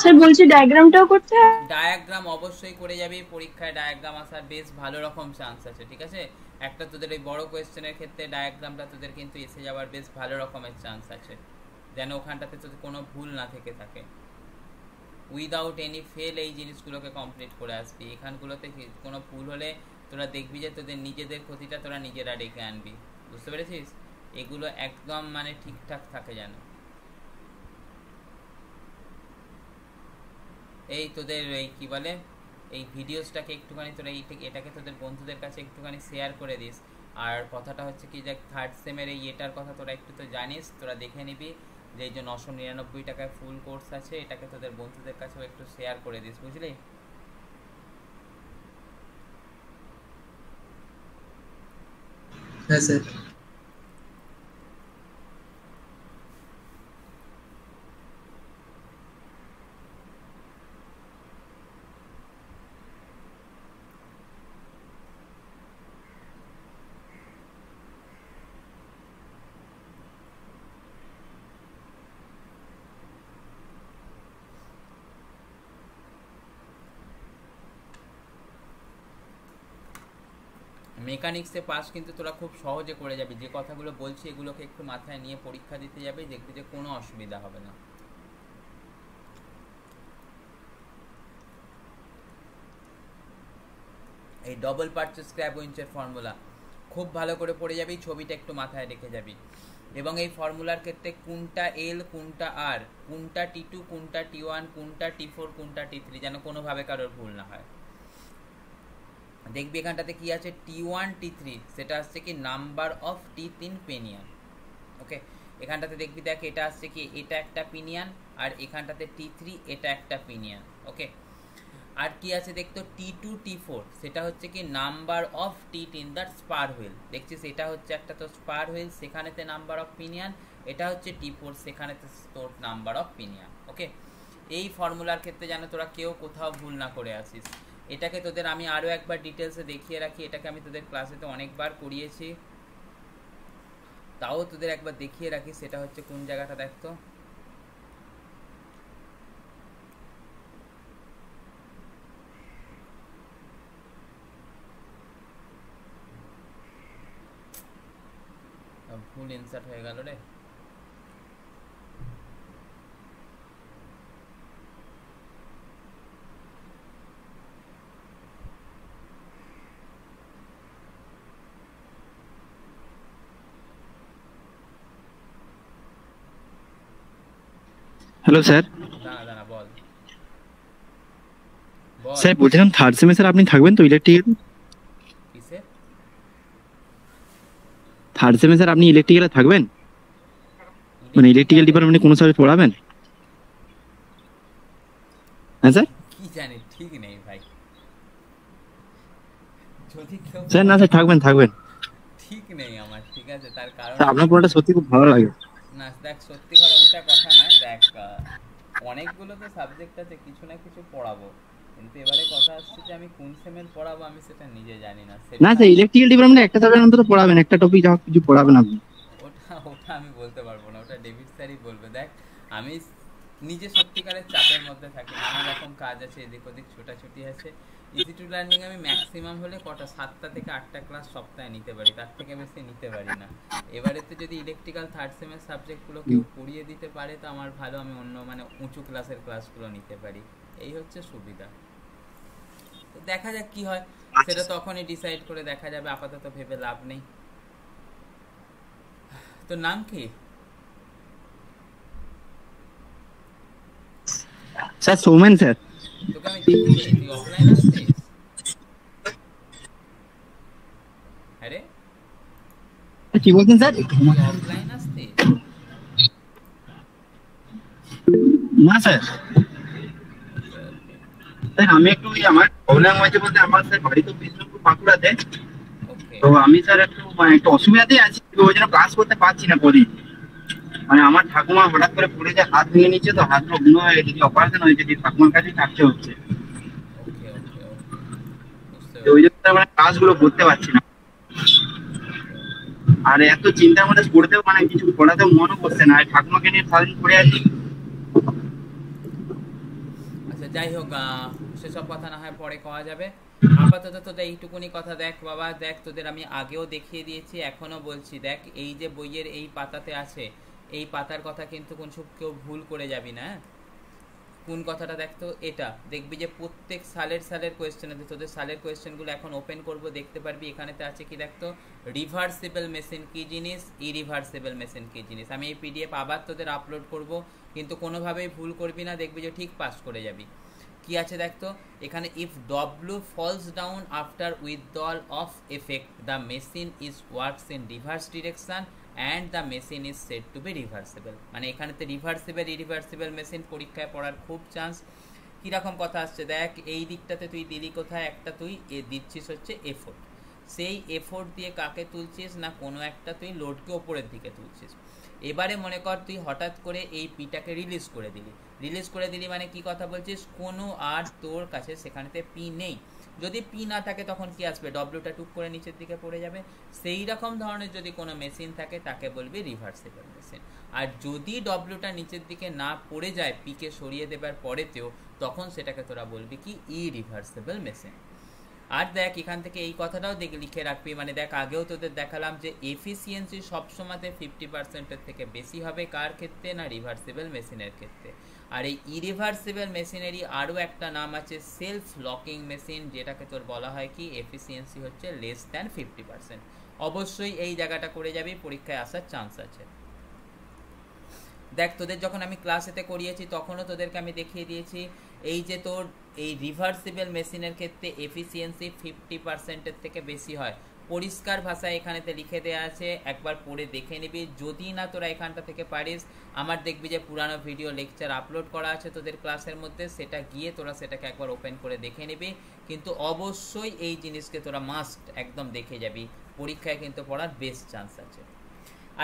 স্যার বলছি ডায়াগ্রামটাও করতে হবে। ডায়াগ্রাম অবশ্যই করে যাবি, পরীক্ষায় ডায়াগ্রাম আসার বেশ ভালো রকম চান্স আছে, ঠিক আছে? একটা তোদের এই বড় কোয়েশ্চেনের ক্ষেত্রে ডায়াগ্রামটা তোদের কিন্তু এসে যাওয়ার বেশ ভালো রকমের চান্স আছে, যেন ওখানটাতে তোদের কোনো ভুল না থেকে থাকে। উইদাউট এনি ফেল এই জিনিসগুলোকে কমপ্লিট করে আসবি। এখানগুলোতে কোনো ভুল হলে তোরা দেখবি যে তোদের নিজেদের ক্ষতিটা তোরা নিজেরা ডেকে আনবি, বুঝতে পেরেছিস? এগুলো একদম মানে ঠিকঠাক থাকে যেন। এই তোদের এই কি বলে, এই ভিডিওসটাকে একটুখানি তোরা এটাকে তোদের বন্ধুদের কাছে একটুখানি শেয়ার করে দিস। আর কথাটা হচ্ছে কি যে থার্ড সেমের এই এটার কথা তোরা একটু তো জানিস, তোরা দেখে নিবি যে এই যে 999 টাকায় ফুল কোর্স আছে, এটাকে তোদের বন্ধুদের কাছেও একটু শেয়ার করে দিস, বুঝলি? হ্যাঁ স্যার। মেকানিক্সে পাস কিন্তু তোরা খুব সহজে করে যাবি, যে কথাগুলো বলছি এগুলোকে একটু মাথায় নিয়ে পরীক্ষা দিতে যাবে, দেখবি যে কোনো অসুবিধা হবে না। এই ডবল পার্চেস স্ক্র্যাপ উইঞ্চের ফর্মুলা খুব ভালো করে পড়ে যাবি, ছবিটা একটু মাথায় রেখে যাবি, এবং এই ফর্মুলার ক্ষেত্রে কোনটা এল কোনটা আর, কোনটা T2 কোনটা T1 কোনটা T4 কোনটা T3, যেন কোনোভাবে কারোর ভুল না হয়। দেখবি এখানটাতে কি আছে T1 T3, সেটা আসছে কি নাম্বার অফ টিথ ইন পেনিয়ান। ওকে, এখানটাতে দেখবি দেখ এটা আসছে কি এটা একটা পিনিয়ান, আর এখানটাতে T3 এটা একটা পিনিয়ান। ওকে, আর কি আছে দেখতো T2 T4, সেটা হচ্ছে কি number of teeth in the spare wheel. দেখছিস এটা হচ্ছে একটা তো স্পার হুইল, সেখানেতে নাম্বার অফ পিনিয়ান, এটা হচ্ছে T4, সেখানেতে তোর নাম্বার অফ পিনিয়ান। ওকে, এই ফর্মুলার ক্ষেত্রে যেন তোরা কেউ কোথাও ভুল না করে আসিস। এটাকে তোদের আমি আরও একবার ডিটেলসে দেখিয়ে রাখি, এটাকে আমি তোদের ক্লাসেতে অনেকবার করিয়েছি, তাও তোদের একবার দেখিয়ে রাখি। সেটা হচ্ছে কোন জায়গাটা দেখতো, ভুল ইনসার্ট হয়ে গেল রে। Hello sir. দাঁড়া দাঁড়া, বল বল। স্যার বলছিলাম থার্ড সেমিস্টার আপনি থাকবেন তো ইলেকট্রিক্যাল? কিসে? থার্ড সেমিস্টার আপনি ইলেকট্রিক্যালে থাকবেন? মানে ইলেকট্রিক্যাল ডিপার্টমেন্টে কোনো সাবজেক্ট পড়াবেন? হ্যাঁ স্যার। কি জানি, ঠিক নেই ভাই। যদি কেউ স্যার না স্যার থাকবেন থাকবেন। ঠিক নেই আমার, ঠিক আছে, তার কারণ স্যার আপনার পড়াটা সত্যি খুব ভালো লাগে। না দেখ, সত্যি কথা ওটা কথা না, দেখ অনেকগুলো তো সাবজেক্ট আছে, কিছু না কিছু পড়াবো, কিন্তু এবারে কথা আসছে যে আমি কোন সেমের পড়াবো আমি সেটা নিজে জানি না। না স্যার ইলেকট্রিক্যাল ডিপার্টমেন্টে একটা সাবজেক্ট অন্তত পড়াবেন, একটা টপিক যা কিছু পড়াবেন আপনি। ওটা ওটা আমি বলতে পারবো না, ওটা ডেভিড স্যারই বলবে। দেখ আমি নিজে সত্যিকারের চাপের মধ্যে থাকি, নানা রকম কাজ আছে, এদিক ওদিক ছোটাছুটি আছে। ইজি টু লার্নিং আমি ম্যাক্সিমাম হলে কটা 7টা থেকে 8টা ক্লাস সপ্তাহে নিতে পারি, তার থেকে বেশি নিতে পারি না। এবারে তো যদি ইলেকট্রিক্যাল থার্ড সেমের সাবজেক্টগুলো কেউ পড়িয়ে দিতে পারে তো আমার ভালো, আমি অন্য মানে উঁচু ক্লাসের ক্লাসগুলো নিতে পারি, এই হচ্ছে সুবিধা। তো দেখা যাক কি হয়, সেটা তখনই ডিসাইড করে দেখা যাবে, আপাতত ভেবে লাভ নেই। তোর নাম কি? Sir Soumen sir. তোকে আমি দেখেছি, তুই অফলাইন আসছিস? আরে কি বলছেন স্যার? তুই অফলাইন আসছিস? না স্যার। স্যার আমি একটু আমার প্রবলেম হয়েছে বলতে আমার স্যার বাড়ি তো বিষ্ণুপুর বাঁকুড়াতে, ওকে তো আমি স্যার একটু অসুবিধাতেই আছি, ওই জন্য ক্লাস করতে পারছি না প্রদীপ। মানে আমার ঠাকুমা হঠাৎ করে পড়ে যায়, হাত ভেঙে নিচ্ছে, তো হাতটা গুঁড়ো হয়ে গেছে, অপারেশন হয়েছে, ঠাকুমার কাছেই থাকতে হচ্ছে। ওকে ওকে ওকে, বুঝতে তো ওই জন্য মানে ক্লাসগুলো করতে পারছি না। আর এত চিন্তার মধ্যে পড়তেও মানে কিছু পড়াতেও মনও করছে না, আর ঠাকুমাকে নিয়ে সারাদিন পড়ে আছি। আচ্ছা যাই হোক, সেসব কথা না হয় পরে কওয়া যাবে। আপাতত তোদের এইটুকুনি কথা দেখ বাবা, দেখ তোদের আমি আগেও দেখিয়ে দিয়েছি, এখনো বলছি, দেখ এই যে বইয়ের এই পাতাতে আছে, এই পাতার কথা কিন্তু কেউ ভুল করে যাবি না। কোন কথাটা দেখতো, এটা দেখবি যে প্রত্যেক সালের কোয়েশ্চেন আছে, তোদের সালের কোয়েশ্চেনগুলো এখন ওপেন করব, দেখতে পারবি এখানেতে আছে কি দেখতো, রিভার্সিবল মেশিন কি জিনিস, ইরিভার্সিবল মেশিন কি জিনিস। আমি এই পিডিএফ আবার তোদের আপলোড করব, কিন্তু কোনোভাবেই ভুল করবি না, দেখবি যে ঠিক পাস করে যাবি। কি আছে দেখতো এখানে, if W falls down after withdrawal of effect the machine is works in reverse direction and the machine is said to be reversible. মানে এখানেতে রিভার্সিবল ইরিভার্সিবল মেশিন পরীক্ষায় পড়ার খুব চান্স। কীরকম কথা আসছে দেখ, এই দিকটাতে তুই দিলি কোথায়, একটা তুই দিচ্ছিস হচ্ছে এফোর্ট, সেই এফোর্ট দিয়ে কাকে তুলছিস না কোনো একটা তুই লোডকে ওপরের দিকে তুলছিস। এবারে মনে কর তুই হঠাৎ করে এই পিটাকে রিলিজ করে দিলি মানে কি কথা বলছিস, কোনো আর তোর কাছে সেখানেতে পি নেই। যদি পি না থাকে তখন কি আসবে, ডব্লিউটা টুক করে নিচের দিকে পড়ে যাবে। সেই রকম ধরনের যদি কোনো মেশিন থাকে তাকে বলবি রিভার্সিবল মেশিন। আর যদি ডব্লিউটা নিচের দিকে না পড়ে যায় পিকে সরিয়ে দেবার পরেতেও, তখন সেটাকে তোরা বলবি কি ইরিভার্সিবল মেশিন। আর দেখ এখান থেকে এই কথাটাও লিখে রাখবি, মানে দেখ আগেও তোদের দেখালাম যে এফিসিয়েন্সি সবসময়তে 50%-এর থেকে বেশি হবে, কার ক্ষেত্রে না রিভার্সিবল মেশিনের ক্ষেত্রে। আর এই ইরিভার্সিবল মেশিনেরই আরও একটা নাম আছে সেলফ লকিং মেশিন, যেটাকে তোর বলা হয় কি এফিসিয়েন্সি হচ্ছে লেস দ্যান 50%। অবশ্যই এই জায়গাটা করে যাবি, পরীক্ষায় আসার চান্স আছে। দেখ তোদের যখন আমি ক্লাসেতে করিয়েছি তখনও তোদেরকে আমি দেখিয়ে দিয়েছি, এই যে তোর এই রিভার্সিবল মেশিনের ক্ষেত্রে এফিসিয়েন্সি 50%-এর থেকে বেশি হয়, পরিষ্কার ভাষায় এখানেতে লিখে দেওয়া আছে, একবার পড়ে দেখে নিবি। যদি না তোরা এখানটা থেকে পারিস, আমার দেখবি যে পুরানো ভিডিও লেকচার আপলোড করা আছে তোদের ক্লাসের মধ্যে, সেটা গিয়ে তোরা সেটাকে একবার ওপেন করে দেখে নিবি। কিন্তু অবশ্যই এই জিনিসকে তোরা মাস্ট একদম দেখে যাবি, পরীক্ষায় কিন্তু পড়ার বেস্ট চান্স আছে।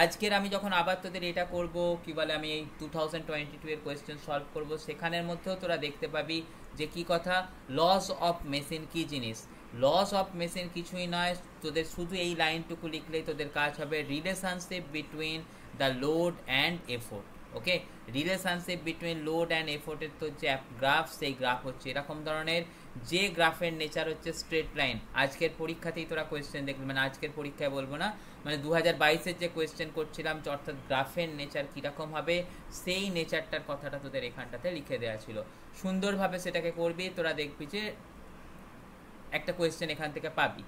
আজকের আমি যখন আবার তোদের এটা করব, কি বলে আমি এই 2022 এর কোয়েশ্চেন সলভ করব, সেখানের মধ্যেও তোরা দেখতে পাবি যে কি কথা, লস অফ মেশিন কি জিনিস। লস অফ মেশিন কিছুই নয়, তোদের শুধু এই লাইনটুকু লিখলেই তোদের কাজ হবে, relationship between the load and effort. Okay, relationship between load and এফোর্টের তো যে গ্রাফ, সেই গ্রাফ হচ্ছে এরকম ধরনের, যে গ্রাফের নেচার হচ্ছে স্ট্রেট লাইন। আজকের পরীক্ষাতেই তোরা কোয়েশ্চেন দেখবি, মানে আজকের পরীক্ষায় বলবো না, মানে 2022-এর যে কোয়েশ্চেন করছিলাম, অর্থাৎ গ্রাফের নেচার কীরকম হবে সেই নেচারটার কথাটা তোদের এখানটাতে লিখে দেওয়া ছিল। সুন্দরভাবে সেটাকে করবি, তোরা দেখবি যে একটা কোয়েশ্চেন এখান থেকে পাবি।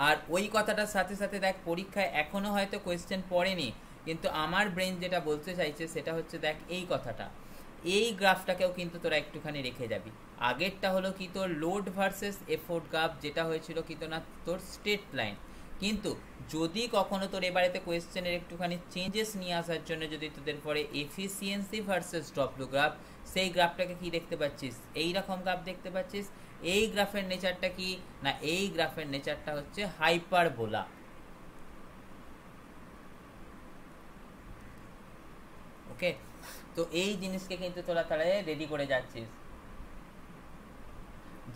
আর ওই কথাটার সাথে সাথে দেখ, পরীক্ষায় এখনো হয়তো কোয়েশ্চেন পড়েনি, কিন্তু আমার ব্রেন যেটা বলতে চাইছে সেটা হচ্ছে দেখ এই কথাটা, এই গ্রাফটাকেও কিন্তু তোরা একটুখানি রেখে যাবি। আগেরটা হলো কি তোর লোড ভার্সেস এফোর্ট গ্রাফ, যেটা হয়েছিল কি তো না তোর স্ট্রেট লাইন। কিন্তু যদি কখনো তোর এবারেতে কোয়েশ্চেনের একটুখানি চেঞ্জেস নিয়ে আসার জন্য যদি তোদের পরে এফিসিয়েন্সি ভার্সেস ডব্লিউ গ্রাফ, সেই গ্রাফটাকে কি দেখতে পাচ্ছিস, এই রকম গ্রাফ দেখতে পাচ্ছিস। এই গ্রাফের নেচারটা কি না, এই গ্রাফের নেচারটা হচ্ছে হাইপারবোলা। ওকে, তো এই জিনিসকে কিন্তু তোরা তাহলে রেডি করে যাচ্ছিস,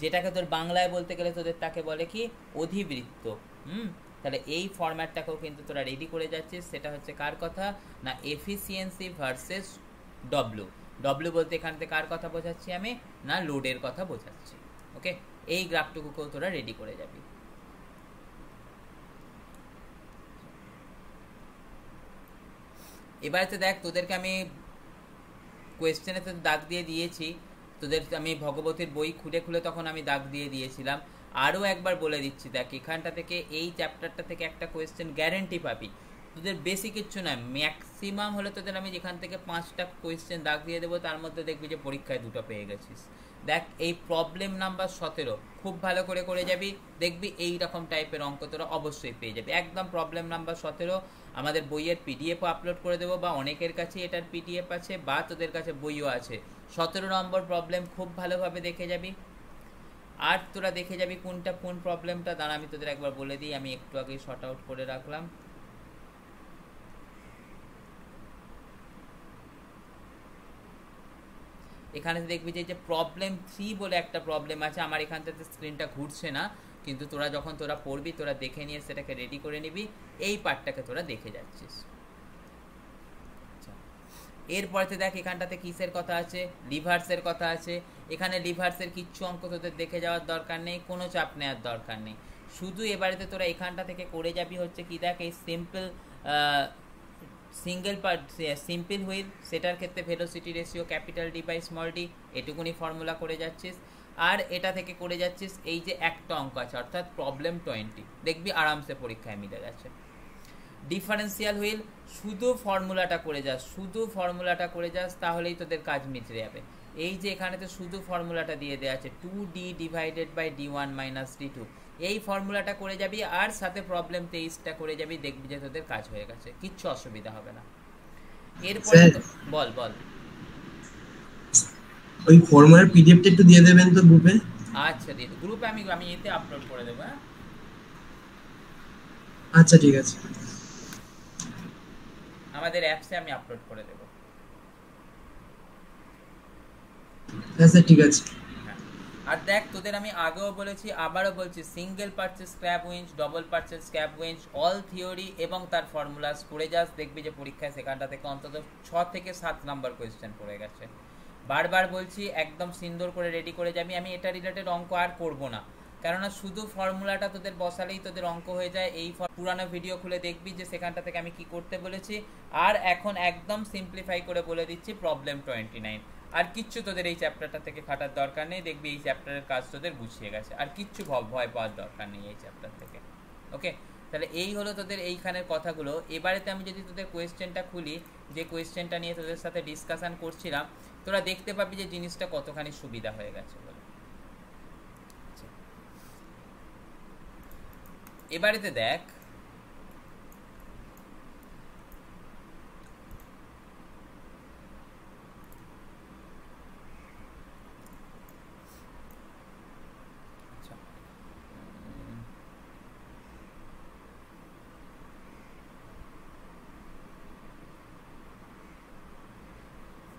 যেটাকে তোর বাংলায় বলতে গেলে তোদের তাকে বলে কি অধিবৃত্ত। তাহলে এই ফরম্যাটটাকেও কিন্তু তোরা রেডি করে যাচ্ছিস। সেটা হচ্ছে কার কথা না, এফিসিয়েন্সি ভার্সেস ডব্লিউ। ডব্লিউ বলতে এখান থেকে কার কথা বোঝাচ্ছি আমি না, লোডের কথা বোঝাচ্ছি। ওকে, এই গ্রাফটুকুকেও তোরা রেডি করে যাবি। এবারে তো দেখ, তোদেরকে আমি কোয়েশ্চেনে তো দাগ দিয়ে দিয়েছি, তোদের আমি ভগবতীর বই খুলে খুলে তখন আমি দাগ দিয়ে দিয়েছিলাম। আরও একবার বলে দিচ্ছি, দেখ এখানটা থেকে এই চ্যাপ্টারটা থেকে একটা কোয়েশ্চেন গ্যারেন্টি পাবি। তোদের বেশি কিচ্ছু নয়, ম্যাক্সিমাম হলে তোদের আমি যেখান থেকে 5টা কোয়েশ্চেন দাগ দিয়ে দেবো, তার মধ্যে দেখবি যে পরীক্ষায় 2টো পেয়ে গেছিস। দেখ এই প্রবলেম নাম্বার 17 খুব ভালো করে করে যাবি, দেখবি এই রকম টাইপের অঙ্ক তোরা অবশ্যই পেয়ে যাবি। একদম প্রবলেম নাম্বার 17 আমাদের বইয়ের পিডিএফও আপলোড করে দেবো, বা অনেকের কাছে এটার পিডিএফ আছে, বা তোদের কাছে বইও আছে। 17 নম্বর প্রবলেম খুব ভালোভাবে দেখে যাবি। আর তোরা দেখে যাবি কোনটা কোন প্রবলেমটা, দাঁড়া আমি তোদের একবার বলে দিই, আমি একটু আগে শর্ট আউট করে রাখলাম। এখানে দেখবি যে প্রবলেম 3 বলে একটা প্রবলেম আছে, আমার এখান থেকে স্ক্রিনটা ঘুরছে না, কিন্তু তোরা যখন তোরা পড়বি তোরা দেখে নিয়ে সেটাকে রেডি করে নিবি। এই পার্টটাকে তোরা দেখে যাচ্ছিস। এরপরে দেখ এখানটাতে কিসের কথা আছে, লিভার্সের কথা আছে। এখানে লিভার্সের কিচ্ছু অঙ্ক তোদের দেখে যাওয়ার দরকার নেই, কোনো চাপ নেওয়ার দরকার নেই। শুধু এবারেতে তোরা এখানটা থেকে করে যাবি হচ্ছে কি, দেখ এই simple single part simple wheel, সেটার ক্ষেত্রে velocity ratio capital D by small D, এটুকুনি ফর্মুলা করে যাচ্ছিস। আর এটা থেকে করে যাচ্ছিস এই যে একটা অঙ্ক আছে, অর্থাৎ প্রবলেম 20, দেখবি আরামসে পরীক্ষায় মিলে গেছে। ডিফারেন্সিয়াল হুইল, শুধু ফর্মুলাটা করে যাস, শুধু ফর্মুলাটা করে যাস, তাহলেই তোদের কাজ মিটে যাবে। এই যে এখানে তো শুধু ফর্মুলাটা দিয়ে দেওয়া আছে 2d divided by d1 minus d2, এই ফর্মুলাটা করে যাবি, আর সাথে প্রবলেম 23টা করে যাবি, দেখবি যে তোদের কাজ হয়ে গেছে, কিচ্ছু অসুবিধা হবে না। এরপর বল বল, ওই ফর্মুলার পিডিএফটা একটু দিয়ে দেবেন তো গ্রুপে। আচ্ছা দিয়ে গ্রুপে আমি এতে আপলোড করে দেবো। হ্যাঁ আচ্ছা ঠিক আছে, আমাদের অ্যাপসে আমি আপলোড করে দেব। হ্যাঁ স্যার ঠিক আছে। আর দেখ তোদের আমি আগেও বলেছি, আবারও বলছি, single purchase scrap winch, double purchase scrap winch, all theory এবং তার ফর্মুলাস করে যাস, দেখবি যে পরীক্ষায় সেখানটা থেকে অন্তত 6 থেকে 7 নাম্বার কোয়েশ্চেন পড়ে গেছে। বারবার বলছি একদম সুন্দর করে রেডি করে যাবি। আমি এটা রিলেটেড অঙ্ক আর করব না, কেননা শুধু ফর্মুলাটা তোদের বসালেই তোদের অঙ্ক হয়ে যায়। এই পুরানো ভিডিও খুলে দেখবি যে সেখানটা থেকে আমি কি করতে বলেছি। আর এখন একদম সিম্পলিফাই করে বলে দিচ্ছি প্রবলেম 29। আর কিচ্ছু তোদের এই চ্যাপ্টারটা থেকে খাটার দরকার নেই, দেখবি এই চ্যাপ্টারের কাজ তোদের গুছিয়ে গেছে, আর কিচ্ছু ভয় পাওয়ার দরকার নেই এই চ্যাপ্টার থেকে। ওকে, তাহলে এই হলো তোদের এইখানের কথাগুলো। এবারেতে আমি যদি তোদের কোয়েশ্চেনটা খুলি, যে কোয়েশ্চেনটা নিয়ে তোদের সাথে ডিসকাশন করছিলাম, তোরা দেখতে পাবি যে জিনিসটা কতখানি সুবিধা হয়ে গেছে বলে। এবারেতে দেখ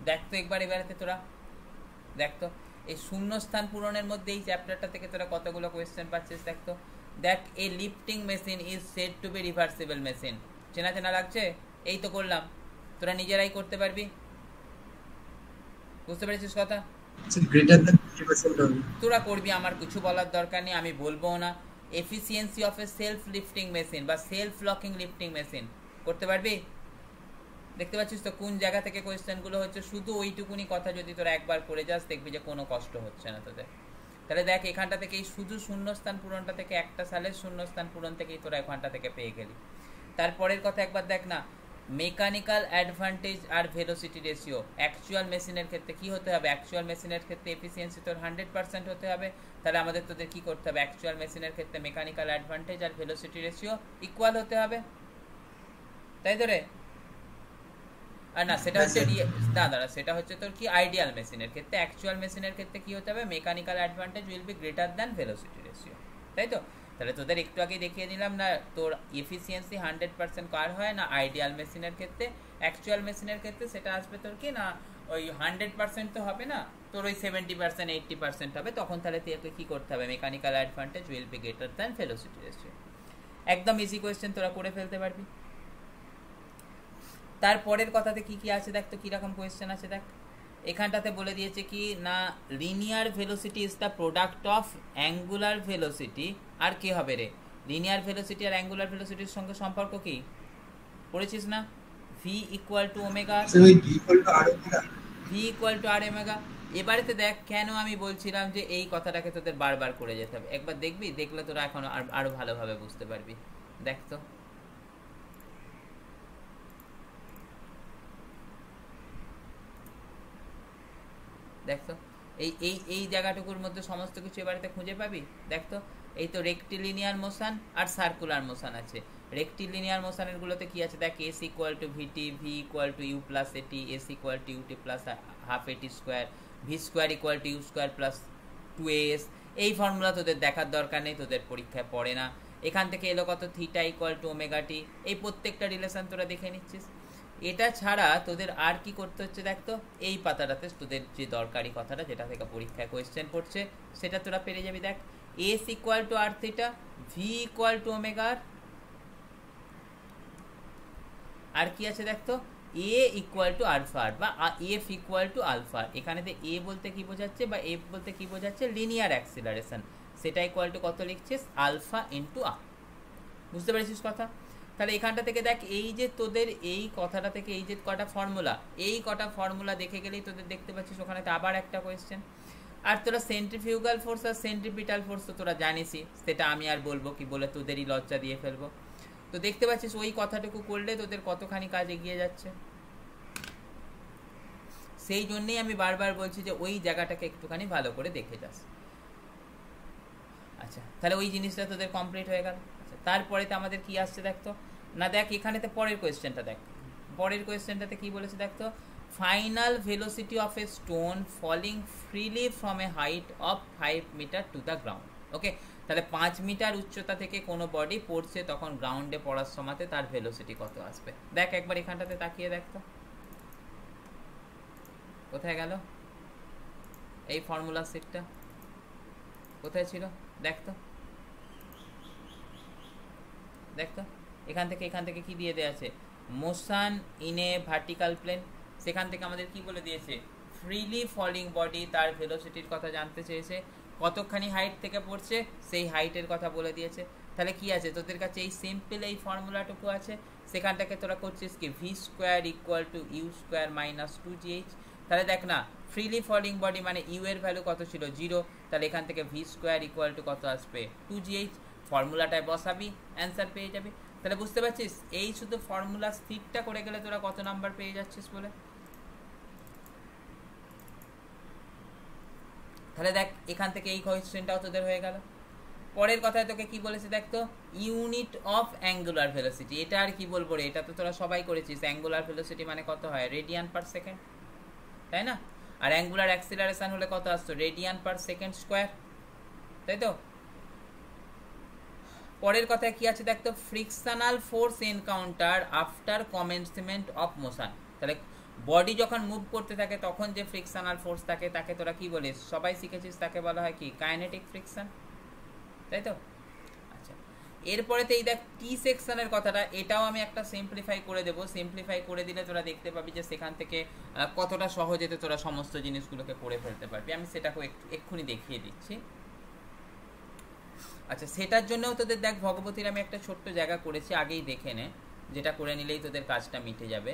দেখ তো একবার এবারেতে তোরা দেখ তো এই শূন্যস্থান পূরণের মধ্যে এই চ্যাপ্টারটা থেকে তোরা কতগুলো কোয়েশ্চেন পাচ্ছিস দেখ তো। দেখ a lifting machine is said to be reversible machine, চেনা চেনা লাগছে? এই তো করলাম, তোরা নিজেরাই করতে পারবি, বুঝতে পেরেছিস কথা? গ্রেটার দ্যান 50% হবে। তোরা করবি, আমার কিছু বলার দরকার নেই, আমি বলবো না। Efficiency of a self lifting machine বা সেলফ লকিং লিফটিং মেশিন করতে পারবি? দেখতে পাচ্ছিস তো কোন জায়গা থেকে কোয়েশ্চেনগুলো হচ্ছে, শুধু ওইটুকুনি কথা যদি তোরা একবার করে যাস দেখবি যে কোনো কষ্ট হচ্ছে না তোদের। তাহলে দেখ এখানটা থেকে এই শুধু শূন্যস্থান পূরণটা থেকে একটা সালের শূন্যস্থান পূরণ থেকেই তোরা এখানটা থেকে পেয়ে গেলি। তারপরের কথা একবার দেখ না, মেকানিক্যাল অ্যাডভান্টেজ আর ভেলোসিটি রেশিও অ্যাকচুয়াল মেশিনের ক্ষেত্রে কি হতে হবে? অ্যাকচুয়াল মেশিনের ক্ষেত্রে এফিসিয়েন্সি তোর 100% হতে হবে। তাহলে আমাদের তোদের কি করতে হবে? অ্যাকচুয়াল মেশিনের ক্ষেত্রে মেকানিক্যাল অ্যাডভান্টেজ আর ভেলোসিটি রেশিও ইকুয়াল হতে হবে, তাই তো রে? আর না সেটা হচ্ছে দাঁড়া, সেটা হচ্ছে তোর কি আইডিয়াল মেশিনের ক্ষেত্রে। অ্যাকচুয়াল মেশিনের ক্ষেত্রে কি হতে হবে? Mechanical advantage will be greater than velocity ratio, তাই তো? তাহলে তোদের একটু আগে দেখিয়ে দিলাম না, তোর এফিসিয়েন্সি 100% কার হয় না আইডিয়াল মেশিনের ক্ষেত্রে। অ্যাকচুয়াল মেশিনের ক্ষেত্রে সেটা আসবে তোর কি না ওই 100% তো হবে না, তোর ওই 70% 80% হবে। তখন তাহলে তোকে কি করতে হবে? Mechanical advantage will be greater than velocity ratio. একদম ইজি কোয়েশ্চেন, তোরা করে ফেলতে পারবি। তারপরের কথাতে কি কি আছে দেখ তো, কিরকম কোয়েশ্চেন আছে দেখ। এখানটাতে বলে দিয়েছে কি না, linear velocity is the product of angular velocity. আর কি হবে রে? লিনিয়ার ভেলোসিটি আর অ্যাঙ্গুলার ভেলোসিটির সঙ্গে সম্পর্ক কি পড়েছিস না? V equal to omega, V equal to R omega. এবারেতে দেখ কেন আমি বলছিলাম যে এই কথাটাকে তোদের বারবার করে যেতে হবে, একবার দেখবি, দেখলে তোরা এখন আরো ভালোভাবে বুঝতে পারবি। দেখ তো দেখতো এই এই এই জায়গাটুকুর মধ্যে সমস্ত কিছু এবারেতে খুঁজে পাবি। দেখতো এই তো রেক্টিলিনিয়ার মোশন আর সার্কুলার মোশন আছে। রেক্টিলিনিয়ার মোশনের গুলোতে কি আছে দেখ, S equal to VT, V equal to U plus AT, S equal to UT plus half AT square, V square equal to U square plus 2as। এই formula তোদের দেখার দরকার নেই, তোদের পরীক্ষায় পড়ে না। এখান থেকে এলো কত, theta equal to omega t. এই প্রত্যেকটা রিলেশন তোরা দেখে নিচ্ছিস। এটা ছাড়া তোদের আর কি করতে হচ্ছে দেখতো, এই পাতাটাতে তোদের যে দরকারি কথাটা যেটা থেকে পরীক্ষায় কোয়েশ্চেন পড়ছে সেটা তোরা পেরে যাবি। দেখ S equal to R theta, V equal to omega R কি আছে দেখতো, এ ইকুয়াল টু আলফা বা এফ ইকুয়াল টু আলফা। এখানেতে এ বলতে কি বোঝাচ্ছে বা এফ বলতে কি বোঝাচ্ছে, লিনিয়ার অ্যাক্সিলারেশন। সেটা ইকুয়াল টু কত লিখছিস, আলফা ইন্টু আর। বুঝতে পেরেছিস কথা? তাহলে এখানটা থেকে দেখ এই যে তোদের এই কথাটা থেকে এই যে কটা ফর্মুলা, এই কটা ফর্মুলা দেখে গেলেই তোদের দেখতে পাচ্ছিস ওখানে আবার একটা কোয়েশ্চেন। আর তোরা সেন্ট্রিফিউগাল ফোর্স আর সেন্ট্রিপিটাল ফোর্স তো তোরা জানিসই, সেটা আমি আর বলবো কি বলে তোদেরই লজ্জা দিয়ে ফেলবো। তো দেখতে পাচ্ছিস ওই কথাটুকু করলে তোদের কতখানি কাজ এগিয়ে যাচ্ছে। সেই জন্যই আমি বারবার বলছি যে ওই জায়গাটাকে একটুখানি ভালো করে দেখে যাস। আচ্ছা তাহলে ওই জিনিসটা তোদের কমপ্লিট হয়ে গেল। আচ্ছা তারপরেতে আমাদের কি আসছে দেখতো না, দেখ এখানেতে পরের কোয়েশ্চেনটা দেখ, পরের কোয়েশ্চেনটাতে কি বলেছে দেখতো, final velocity of a stone falling freely from a height of 5 meter to the ground. Okay, তাহলে 5 মিটার উচ্চতা থেকে কোনো বডি পড়ছে তখন গ্রাউন্ডে পড়ার সময়তে তার ভেলোসিটি কত আসবে। দেখ একবার এখানটাতে তাকিয়ে দেখতো কোথায় গেল এই ফর্মুলা সেটটা, কোথায় ছিল দেখতো, দেখতো এখান থেকে কি দিয়ে দেওয়া আছে, motion in a vertical plane. সেখান থেকে আমাদের কি বলে দিয়েছে, ফ্রিলি ফলিং বডি তার ভেলোসিটির কথা জানতে চেয়েছে, কতখানি হাইট থেকে পড়ছে সেই হাইটের কথা বলে দিয়েছে। তাহলে কি আছে তোদের কাছে, এই সিম্পল এই ফর্মুলাটুকু আছে। সেখানটাকে তোরা করছিস কি, V square equal to U square minus 2gh। তাহলে দেখ না ফ্রিলি ফলিং বডি মানে ইউ এর ভ্যালু কত ছিল 0, তাহলে এখান থেকে ভি স্কোয়ার ইকুয়াল টু কত আসবে 2gh। ফর্মুলাটায় বসাবি, অ্যান্সার পেয়ে যাবি। তাহলে বুঝতে পারছিস এই শুধু ফর্মুলা স্থিরটা করে গেলে তোরা কত নাম্বার পেয়ে যাচ্ছিস বলে। তাহলে দেখ এখান থেকে এই কোয়েশ্চেনটাও তোদের হয়ে গেল। পরের কথায় তোকে কি বলেছে দেখ তো, ইউনিট অফ অ্যাঙ্গুলার ভেলোসিটি। এটা আর কি বলবো রে, এটা তো তোরা সবাই করেছিস। অ্যাঙ্গুলার ভেলোসিটি মানে কত হয়, রেডিয়ান পার সেকেন্ড, তাই না? আর অ্যাঙ্গুলার অ্যাক্সিলারেশন হলে কত আসতো, রেডিয়ান পার সেকেন্ড স্কোয়ার, তাই তো? পরের কথায় কি আছে দেখতো, frictional force encounter after commencement of motion. তাহলে বডি যখন মুভ করতে থাকে তখন যে ফ্রিকশনাল ফোর্স থাকে তাকে তোরা কি বলিস, সবাই শিখেছিস, তাকে বলা হয় কি, কাইনেটিক ফ্রিকশন, তাই তো? আচ্ছা এরপরেতে এই দেখ টি সেকশনের কথাটা, এটাও আমি একটা সিম্পলিফাই করে দেবো। সিম্পলিফাই করে দিলে তোরা দেখতে পাবি যে সেখান থেকে কতটা সহজেতে তোরা সমস্ত জিনিসগুলোকে করে ফেলতে পারবি। আমি সেটাকে এক্ষুনি দেখিয়ে দিচ্ছি। আচ্ছা, সেটার জন্যও তোদের দেখ ভগবতীর আমি একটা ছোট্ট জায়গা করেছি, আগেই দেখে নে, যেটা করে নিলেই তোদের কাজটা মিটে যাবে।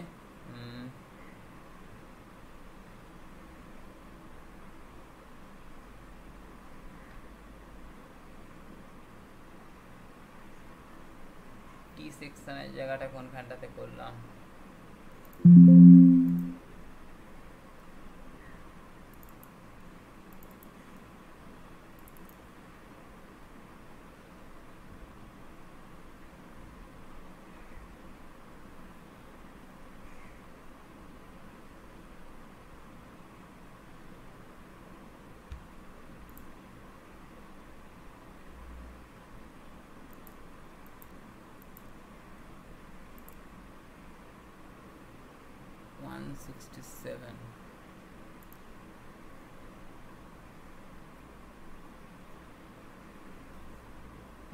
টি সেকশনের জায়গাটা কোনখানটাতে করলাম?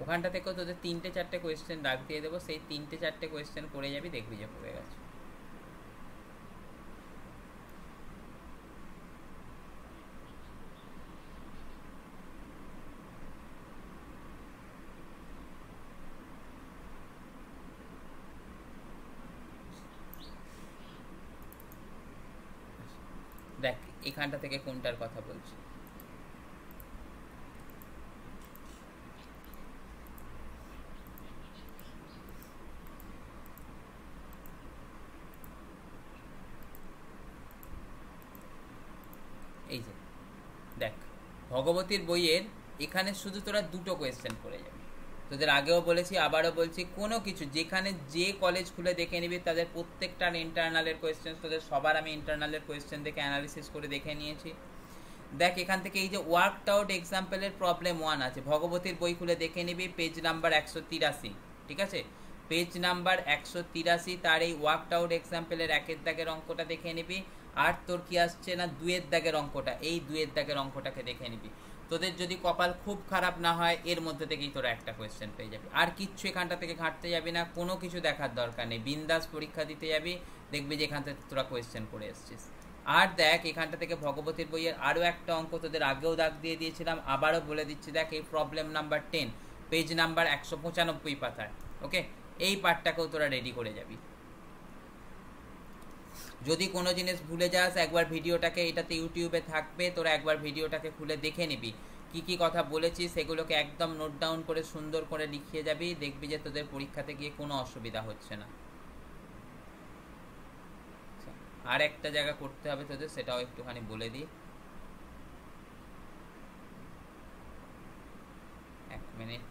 ওখানটা থেকেও তোদের 3-4টে কোয়েশ্চেন দাগ দিয়ে দেবো, সেই 3-4টে কোয়েশ্চেন করে যাবি, দেখবি যে পড়ে গেছে। দেখ এখানটা থেকে কোনটার কথা বলছি। এই যে দেখ ভগবতীর বইয়ের এখানে শুধু তোরা 2টো কোয়েশ্চেন করে যাবি। তোদের আগেও বলেছি, আবারও বলছি, কোনো কিছু যেখানে যে কলেজ খুলে দেখে নিবি তাদের প্রত্যেকটার ইন্টারনালের কোয়েশ্চেন, তোদের সবার আমি ইন্টারনালের কোয়েশ্চেন দেখে অ্যানালিসিস করে দেখে নিয়েছি। দেখ এখান থেকে এই যে ওয়ার্কড আউট এক্সাম্পলের প্রবলেম 1 আছে, ভগবতীর বই খুলে দেখে নিবি, পেজ নাম্বার 183, ঠিক আছে? পেজ নাম্বার 183, তার এই ওয়ার্কড আউট এক্সাম্পলের 1 দাগের অঙ্কটা দেখে নিবি। আর তোর কি আসছে না 2 দাগের অঙ্কটা, এই 2 দাগের অঙ্কটাকে দেখে নিবি। তোদের যদি কপাল খুব খারাপ না হয় এর মধ্যে থেকেই তোরা একটা কোয়েশ্চেন পেয়ে যাবি। আর কিচ্ছু এখানটা থেকে ঘাঁটতে যাবি না, কোনো কিছু দেখার দরকার নেই, বিন্দাস পরীক্ষা দিতে যাবি, দেখবি যে এখান থেকে তোরা কোয়েশ্চেন করে এসছিস। আর দেখ এখানটা থেকে ভগবতীর বইয়ের আরও একটা অঙ্ক তোদের আগেও দাগ দিয়ে দিয়েছিলাম, আবারও বলে দিচ্ছি। দেখ এই প্রবলেম নাম্বার 10, পেজ নাম্বার 195 পাতায়, ওকে? এই পার্টটাকেও তোরা রেডি করে যাবি। যদি কোনো জিনিস ভুলে যাস একবার ভিডিওটাকে, এটাতে ইউটিউবে থাকবে, তোরা একবার ভিডিওটাকে খুলে দেখে নিবি, কি কি কথা বলেছি সেগুলোকে একদম নোট ডাউন করে সুন্দর করে লিখিয়ে যাবি, দেখবি যে তোদের পরীক্ষাতে গিয়ে কোনো অসুবিধা হচ্ছে না। আর একটা জায়গা করতে হবে তোদের, সেটাও একটুখানি বলে দিই। 1 মিনিট।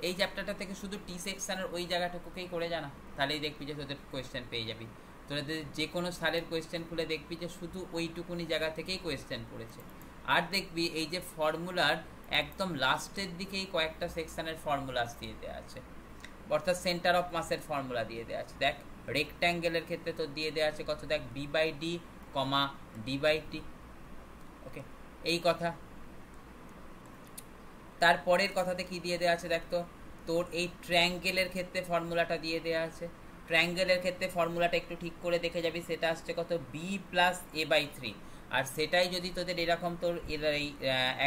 এই চ্যাপ্টারটা থেকে শুধু টি সেকশনের ওই জায়গাটুকুকেই করে জানা, তাহলেই দেখবি যে তোদের কোয়েশ্চেন পেয়ে যাবি। তোদের যে কোনো সালের কোয়েশ্চেন খুলে দেখবি যে শুধু ওইটুকুনি জায়গা থেকেই কোয়েশ্চেন পড়েছে। আর দেখবি এই যে ফর্মুলার একদম লাস্টের দিকেই কয়েকটা সেকশনের ফর্মুলাস দিয়ে দেওয়া আছে, অর্থাৎ সেন্টার অফ মাসের ফর্মুলা দিয়ে দেওয়া আছে। দেখ রেক্ট্যাঙ্গেলের ক্ষেত্রে তো দিয়ে দেওয়া আছে কত, দেখ b/d, d/t, ওকে? এই কথা। তারপরের কথাতে কি দিয়ে দেওয়া আছে দেখ তো, তোর এই ট্রায়াঙ্গেলের ক্ষেত্রে ফর্মুলাটা দিয়ে দেওয়া আছে। ট্রায়াঙ্গেলের ক্ষেত্রে ফর্মুলাটা একটু ঠিক করে দেখে যাবি, সেটা আসছে কত, b + a/3। আর সেটাই যদি তোদের এরকম তোর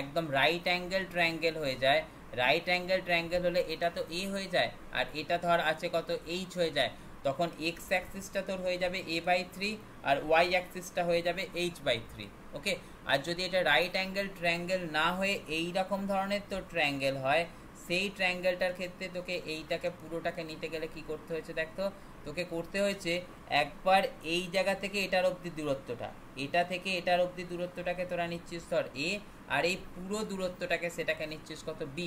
একদম রাইট অ্যাঙ্গেল ট্রায়াঙ্গেল হয়ে যায়, রাইট অ্যাঙ্গেল ট্রায়াঙ্গেল হলে এটা তো a হয়ে যায়, আর এটা ধর আছে কত, h হয়ে যায়, তখন এক্স অ্যাক্সিসটা তোর হয়ে যাবে a/3 আর ওয়াই অ্যাক্সিসটা হয়ে যাবে h/3, ওকে? আর যদি এটা রাইট অ্যাঙ্গেল ট্রায়াঙ্গেল না হয়ে এই রকম ধরনের তোর ট্রায়াঙ্গেল হয়, সেই ট্রায়াঙ্গেলটার ক্ষেত্রে তোকে এইটাকে পুরোটাকে নিতে গেলে কি করতে হয়েছে দেখ তো, তোকে করতে হয়েছে একবার এই জায়গা থেকে এটার অবধি দূরত্বটা, এটা থেকে এটার অবধি দূরত্বটাকে তোরা নিচ্ছিস ধর a, আর এই পুরো দূরত্বটাকে সেটাকে নিচ্ছিস কত, b।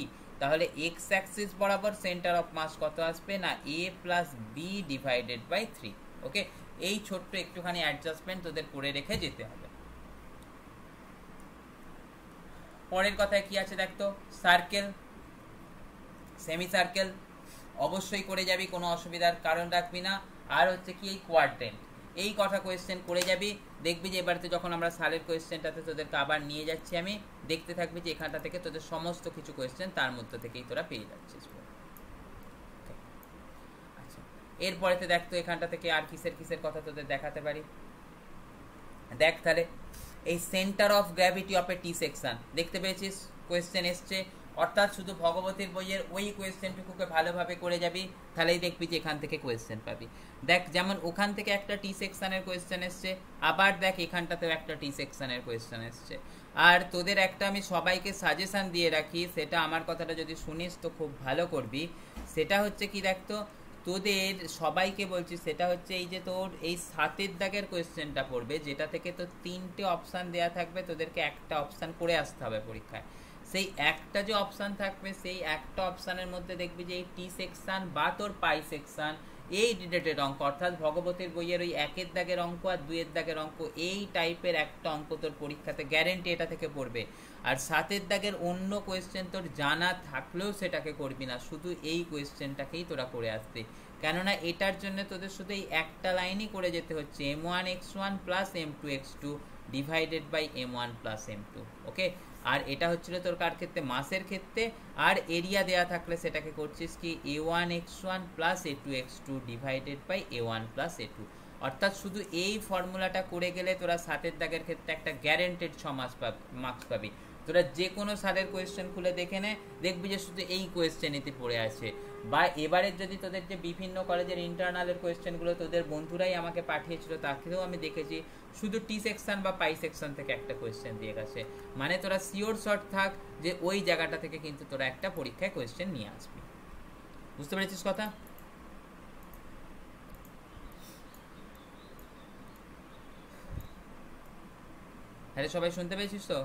তাহলে এক্স অ্যাক্সিস বরাবর সেন্টার অফ মাস কত আসবে না, a + b/3, ওকে? এই ছোট্ট একটুখানি অ্যাডজাস্টমেন্ট তোদের করে রেখে যেতে হবে। পরের কথায় কি আছে দেখ তো, সার্কেল, সেমি সার্কেল অবশ্যই করে যাবি, কোনো অসুবিধার কারণ রাখবি না। আর হচ্ছে কি এই কোয়াড্রেন্ট, এই কটা কোয়েশ্চেন করে যাবি, দেখবি যে এবারে যখন আমরা সালের কোয়েশ্চেনটাতে তোদেরকে আবার নিয়ে যাচ্ছি আমি, দেখতে থাকবি যে এখানটা থেকে তোদের সমস্ত কিছু কোয়েশ্চেন তার মধ্যে থেকেই তোরা পেয়ে যাচ্ছিস। আচ্ছা, এরপরেতে দেখ তো এখানটা থেকে আর কিসের কথা তোদের দেখাতে পারি। দেখ তাহলে এই centre of gravity of A T section দেখতে পেয়েছিস, কোয়েশ্চেন এসছে, অর্থাৎ শুধু ভগবতীর বইয়ের ওই কোয়েশ্চেনটুকুকে ভালোভাবে করে যাবি, তাহলেই দেখবি যে এখান থেকে কোয়েশ্চেন পাবি। দেখ যেমন ওখান থেকে একটা টি সেকশনের কোয়েশ্চেন এসছে, আবার দেখ এখানটাতেও একটা টি সেকশনের কোয়েশ্চেন এসছে। আর তোদের একটা আমি সবাইকে সাজেশন দিয়ে রাখি, সেটা আমার কথাটা যদি শুনিস তো খুব ভালো করবি। সেটা হচ্ছে কি, দেখ তো তোদের সবাইকে বলছি, সেটা হচ্ছে এই যে তোর এই 7 দাগের কোয়েশ্চেনটা পড়বে, যেটা থেকে তোর 3টে অপশান দেয়া থাকবে, তোদেরকে একটা অপশান করে আসতে হবে পরীক্ষায়। সেই একটা যে অপশান থাকবে, সেই একটা অপশানের মধ্যে দেখবি যে এই টি সেকশন বা তোর পাই সেকশন এই রিলেটেড অঙ্ক, অর্থাৎ ভগবতীর বইয়ের ওই 1 দাগের অঙ্ক আর 2 দাগের অঙ্ক, এই টাইপের একটা অঙ্ক তোর পরীক্ষাতে গ্যারেন্টি এটা থেকে পড়বে। আর 7 দাগের অন্য কোয়েশ্চেন তোর জানা থাকলেও সেটাকে করবি না, শুধু এই কোয়েশ্চেনটাকেই তোরা করে আসবে। কেননা এটার জন্য তোদের শুধু এই একটা লাইনই করে যেতে হচ্ছে, m1x1 plus m2x2 divided by m1 plus m2। Okay, আর এটা হচ্ছিল তোর কার ক্ষেত্রে, মাসের ক্ষেত্রে। আর এরিয়া দেয়া থাকলে সেটাকে করছিস কি a1x1 plus a2x2 divided by a1 plus a2। অর্থাৎ শুধু এই ফর্মুলাটা করে গেলে তোরা 7 দাগের ক্ষেত্রে একটা গ্যারেন্টেড 6 মার্কস পাবি। তোরা যে কোনো সালের কোয়েশ্চেন খুলে দেখে নে, দেখবি যে শুধু এই কোয়েশ্চেনেতে পড়ে আছে। বা এবারের যদি তোদের যে বিভিন্ন কলেজের ইন্টারনালের কোয়েশ্চেনগুলো তোদের বন্ধুরাই আমাকে পাঠিয়েছিল, তাকেও আমি দেখেছি শুধু টি সেকশন বা পাই সেকশন থেকে একটা কোয়েশ্চেন দিয়ে গেছে। মানে তোরা শিওর শর্ট থাক যে ওই জায়গাটা থেকে কিন্তু তোরা একটা পরীক্ষায় কোয়েশ্চেন নিয়ে আসবি। বুঝতে পেরেছিস কথা? হ্যাঁ সবাই শুনতে পেয়েছিস তো?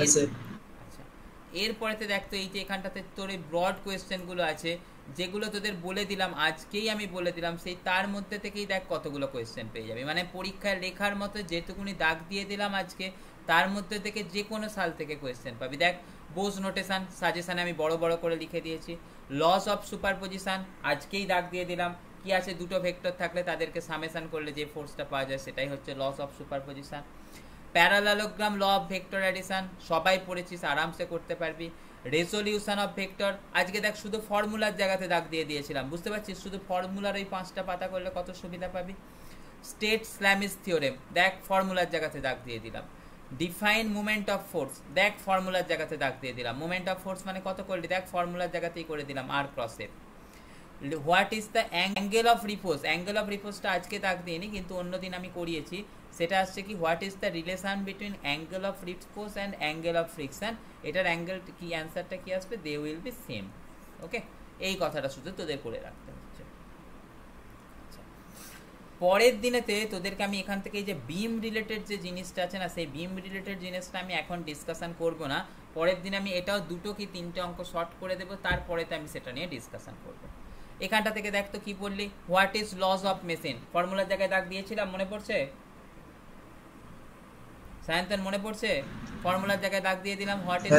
আচ্ছা, এরপরেতে দেখ তো এই যে এখানটাতে তোর এই ব্রড কোয়েশ্চেনগুলো আছে, যেগুলো তোদের বলে দিলাম আজকেই, আমি বলে দিলাম, সেই তার মধ্যে থেকেই দেখ কতগুলো কোয়েশ্চেন পেয়ে যাবে। মানে পরীক্ষায় লেখার মতো যেটুকুনি দাগ দিয়ে দিলাম আজকে, তার মধ্যে থেকে যে কোনো সাল থেকে কোয়েশ্চেন পাবি। দেখ বোস নোটেশন সাজেশনে আমি বড় বড় করে লিখে দিয়েছি। লস অফ সুপারপজিশন আজকেই দাগ দিয়ে দিলাম, কি আছে, দুটো ভেক্টর থাকলে তাদেরকে সামেশন করলে যে ফোর্সটা পাওয়া যায় সেটাই হচ্ছে laws of superposition. Parallelogram, law of vector addition সবাই পড়েছিস, আরামসে করতে পারবি। রেজলিউশন অফ ভেক্টর আজকে দেখ শুধু ফর্মুলার জায়গাতে দাগ দিয়ে দিয়েছিলাম, বুঝতে পারছিস, শুধু ফর্মুলার ওই 5টা পাতা করলে কত সুবিধা পাবি। স্টেট স্ল্যামিস থিওরেম দেখ ফর্মুলার জায়গাতে দাগ দিয়ে দিলাম। ডিফাইন মুভমেন্ট অফ ফোর্স দেখ ফর্মুলার জায়গাতে দাগ দিয়ে দিলাম। মুভমেন্ট অফ ফোর্স মানে কত করলি, দেখ ফর্মুলার জায়গাতেই করে দিলাম, আর cross F. What is the angle of repose, angle of রিপোজটা আজকে দাগ দিইনি কিন্তু অন্যদিন আমি করিয়েছি, সেটা আসছে কি, what is the relation between angle of repose and angle of friction, এটার অ্যাঙ্গেল কি, অ্যান্সারটা কি আসবে, they will be same. Okay, এই কথাটা শুধু তোদের করে রাখতে হচ্ছে। পরের দিনেতে তোদেরকে আমি এখান থেকে এই যে বিম রিলেটেড যে জিনিসটা আছে না, সেই বিম রিলেটেড জিনিসটা আমি এখন ডিসকাশন করব না, পরের দিন আমি এটাও 2 কি 3টে অঙ্ক শর্ট করে দেবো, তারপরেতে আমি সেটা নিয়ে ডিসকাশন করবো। এখানটা থেকে দেখ তো কি বললি, what is loss of machine, ফর্মুলার জায়গায় দাগ দিয়েছিলাম, মনে পড়ছে সায়ন্তন, মনে পড়ছে? ফর্মুলার জায়গায় দাগ দিয়ে দিলাম, what is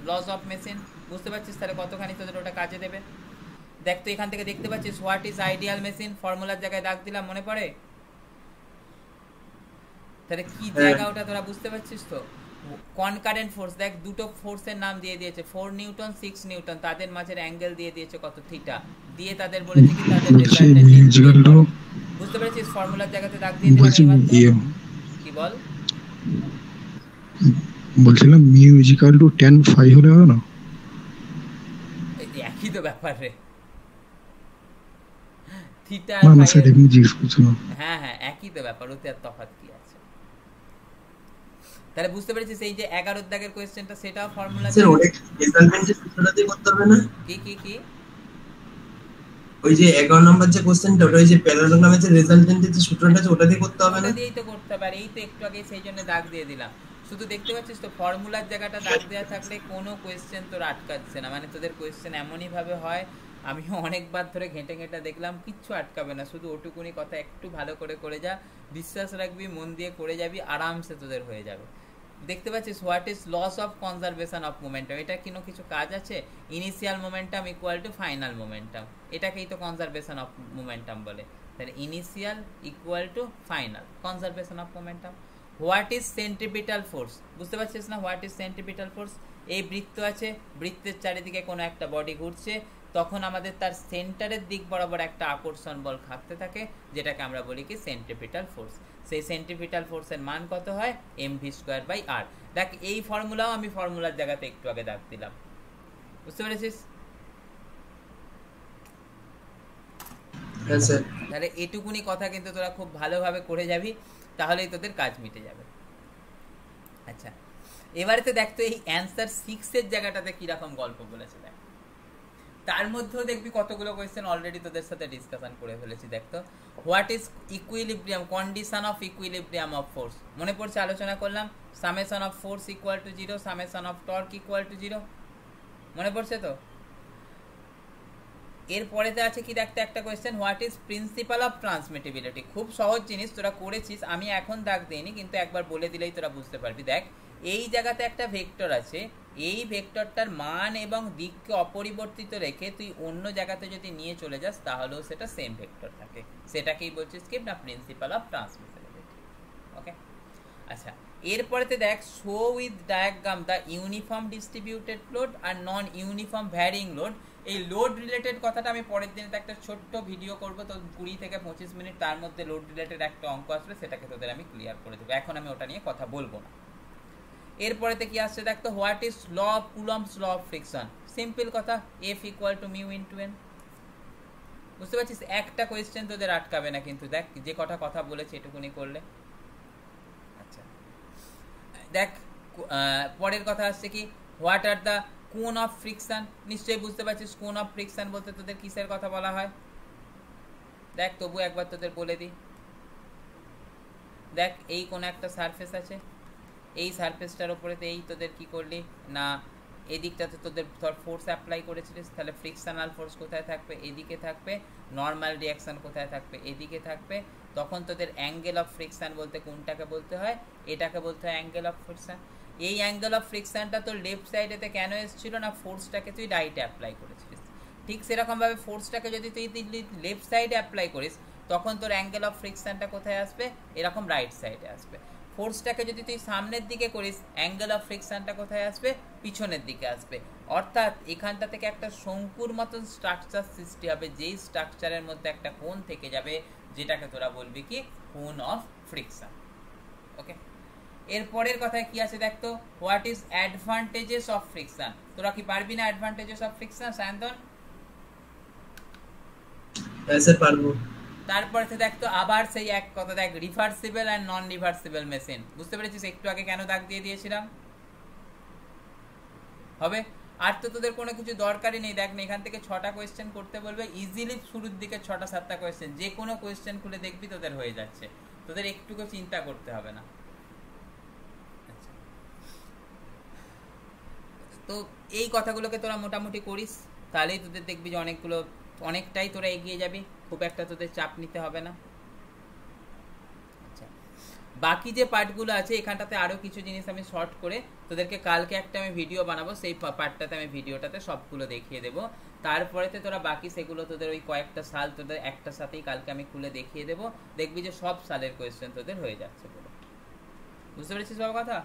loss of machine. বুঝতে পারছিস তাহলে কতখানি তোদের ওটা কাজে দেবে। দেখ তো এখান থেকে দেখতে পাচ্ছিস হোয়াট ইজ আইডিয়াল মেশিন, ফর্মুলার জায়গায় দাগ দিলাম, মনে পড়ে? তাহলে কি জায়গা ওটা তোরা বুঝতে পারছিস তো। কনকারেন্ট ফোর্স দেখ দুটো ফোর্সের নাম দিয়ে দিয়েছে, 4 নিউটন 6 নিউটন, তাদের মাঝের অ্যাঙ্গেল দিয়ে দিয়েছে কত, থিটা, দিয়ে তাদের বলেছে কি তাদের রেজাল্টেন্ট। বুঝতে পেরেছিস, ফর্মুলার জায়গাতে দাগ দিয়ে দিলাম। কি বল? বলছিলাম mu is equal to tan phi হলে হবে না? একই তো ব্যাপার রে, থিটা না না স্যার এমনি জিজ্ঞেস করছিলাম। হ্যাঁ হ্যাঁ একই তো ব্যাপার, ওতে আর তফাৎ কি আছে? তাহলে বুঝতে পেরেছিস এই যে 11 দাগের কোশ্চেনটা, সেটাও ফর্মুলা স্যার ওটা রেজাল্টেন্টের সূত্রটা দিয়ে করতে হবে না? কি ওই যে 11 নম্বর যে কোশ্চেনটা, ওটা ওই যে প্যারালালোগ্রামের যে রেজাল্টেন্টের যে সূত্রটা আছে ওটা দিয়ে করতে হবে না? ওটা দিয়েই তো করতে পারে, এই তো একটু আগে সেই জন্য দাগ দিয়ে দিলাম। শুধু দেখতে পাচ্ছিস তো ফর্মুলার জায়গাটা দাগ দেওয়া থাকলে কোনো কোয়েশ্চেন তোর আটকাচ্ছে না, মানে তোদের কোয়েশ্চেন এমনই ভাবে হয়, আমিও অনেকবার ধরে ঘেঁটে দেখলাম, কিচ্ছু আটকাবে না, শুধু ওটুকুনি কথা একটু ভালো করে যা, বিশ্বাস রাখবি, মন দিয়ে করে যাবি, আরামসে তোদের হয়ে যাবে। দেখতে পাচ্ছিস what is loss of conservation of momentum, এটা কিছু কাজ আছে, initial momentum equal to final momentum, এটাকেই তো কনজারভেশন অফ মোমেন্টাম বলে। তাহলে initial equal to final conservation of momentum. What is centripetal force, বুঝতে পারছিস না হোয়াট ইজ সেন্ট্রিপিটাল ফোর্স? এই বৃত্ত আছে, বৃত্তের চারিদিকে কোনো একটা বডি ঘুরছে, তখন আমাদের তার সেন্টারের দিক বরাবর একটা আকর্ষণ বল থাকতে থাকে, যেটাকে আমরা বলি কি সেন্ট্রিপিটাল ফোর্স। সেই সেন্ট্রিপিটাল ফোর্সের মান কত হয়? mv²/r। দেখ এই ফর্মুলাও আমি ফর্মুলার জায়গাতে একটু আগে দাগ দিলাম, বুঝতে পেরেছিস? তাহলে এটুকুনি কথা কিন্তু তোরা খুব ভালোভাবে করে যাবি, তাহলেই তোদের কাজ মিটে যাবে। আচ্ছা, এবারে তো দেখতো এই অ্যান্সার 6 এর জায়গাটাতে কিরকম গল্প বলেছে দেখ। তার মধ্যেও দেখবি কতগুলো কোয়েশ্চেন অলরেডি তোদের সাথে ডিসকাশন করে ফেলেছি। দেখতো what is equilibrium, condition of equilibrium of force, মনে পড়ছে আলোচনা করলাম, summation of force equal to 0, summation of torque equal to 0, মনে পড়ছে তো? এরপরেতে আছে কি দেখতে একটা question, what is principle of transmissibility. খুব সহজ জিনিস, তোরা করেছিস, আমি এখন দাগ দিইনি, কিন্তু একবার বলে দিলেই তোরা বুঝতে পারবি। দেখ এই জায়গাতে একটা ভেক্টর আছে, এই ভেক্টরটার মান এবং দিককে অপরিবর্তিত রেখে তুই অন্য জায়গাতে যদি নিয়ে চলে যাস তাহলেও সেটা সেম ভেক্টর থাকে, সেটাকেই বলছিস কি না প্রিন্সিপাল অফ ট্রান্সমিটেবিলিটি। ওকে, আচ্ছা এরপরেতে দেখ show with diagram the uniform distributed load আর নন ইউনিফর্ম ভ্যারিং লোড। এই লোড রিলেটেড কথাটা আমি পরের দিনে একটা ছোট্ট ভিডিও করবো, তো 20 থেকে 25 মিনিট, তার মধ্যে লোড রিলেটেড একটা অঙ্ক আসবে, সেটাকে তোদের আমি ক্লিয়ার করে দেবো, এখন আমি ওটা নিয়ে কথা বলবো না। এরপরেতে কি আসছে দেখতো, what is law of Coulomb's law of friction. Simple কথা, F equal to mu into n। বুঝতে পারছিস? একটা কোয়েশ্চেন তোদের আটকাবে না কিন্তু, দেখ যে কটা কথা বলেছি এটুকুনি করলে। আচ্ছা দেখ পরের কথা আসছে কি, হোয়াট আর দ্য কোন অফ ফ্রিকশন। নিশ্চয়ই বুঝতে পারছিস কোন অফ ফ্রিকশন বলতে তোদের কিসের কথা বলা হয়। দেখ তবু একবার তোদের বলে দিই, দেখ এই কোন একটা সারফেস আছে, এই সারফেসটার উপরে এই তোদের কি করলি না, এদিকটাতে তোদের ধর ফোর্স অ্যাপ্লাই করেছিলিস, তাহলে ফ্রিকশনাল ফোর্স কোথায় থাকবে? এদিকে থাকবে। নর্মাল রিঅ্যাকশন কোথায় থাকবে? এদিকে থাকবে। তখন তোদের অ্যাঙ্গেল অফ ফ্রিকশন বলতে কোনটাকে বলতে হয়? এটাকে বলতে হয় অ্যাঙ্গেল অফ ফ্রিকশন। এই অ্যাঙ্গেল অফ ফ্রিকশনটা তোর লেফট সাইডেতে কেন এসেছিল না, ফোর্সটাকে তুই রাইটে অ্যাপ্লাই করেছিলিস। ঠিক সেরকমভাবে ফোর্সটাকে যদি তুই লেফট সাইডে অ্যাপ্লাই করিস, তখন তোর অ্যাঙ্গেল অফ ফ্রিকশনটা কোথায় আসবে? এরকম রাইট সাইডে আসবে। ফোর্সটাকে যদি তুই সামনের দিকে করিস, অ্যাঙ্গেল অফ ফ্রিকশনটা কোথায় আসবে? পিছনের দিকে আসবে। অর্থাৎ এখানটা থেকে একটা শঙ্কুর মতন স্ট্রাকচার সৃষ্টি হবে, যেই স্ট্রাকচারের মধ্যে একটা কোণ থেকে যাবে, যেটাকে তোরা বলবি কি কোণ অফ ফ্রিকশন। ওকে, এরপরের কথায় কি আছে দেখতো, what is advantages of friction. তোরা কি পারবি না অ্যাডভান্টেজেস অফ ফ্রিকশন সায়ন্তন? হ্যাঁ স্যার পারবো। তারপরে দেখতো আবার সেই এক কথা, দেখ reversible and non reversible machine. বুঝতে পেরেছিস একটু আগে কেন দাগ দিয়ে দিয়েছিলাম? হবে আর তো তোদের কোনো কিছু দরকারই নেই। দেখ না এখান থেকে 6টা কোয়েশ্চেন করতে বলবে, ইজিলি শুরুর দিকে 6টা 7টা কোয়েশ্চেন, যে কোনো কোয়েশ্চেন খুলে দেখবি তোদের হয়ে যাচ্ছে, তোদের একটুকু চিন্তা করতে হবে না। আচ্ছা, তো এই কথাগুলোকে তোরা মোটামুটি করিস, তাহলেই তোদের দেখবি যে অনেকটাই তোরা এগিয়ে যাবি, খুব একটা তোদের চাপ নিতে হবে না। আচ্ছা, বাকি যে পার্টগুলো আছে এখানটাতে আরও কিছু জিনিস আমি শর্ট করে তোদেরকে কালকে একটা আমি ভিডিও বানাবো, সেই পার্টটাতে আমি ভিডিওটাতে সবগুলো দেখিয়ে দেবো। তারপরেতে তোরা বাকি সেগুলো তোদের ওই কয়েকটা সাল তোদের একটা সাথেই কালকে আমি খুলে দেখিয়ে দেবো, দেখবি যে সব সালের কোয়েশ্চেন তোদের হয়ে যাচ্ছে বলে। বুঝতে পেরেছিস সব কথা?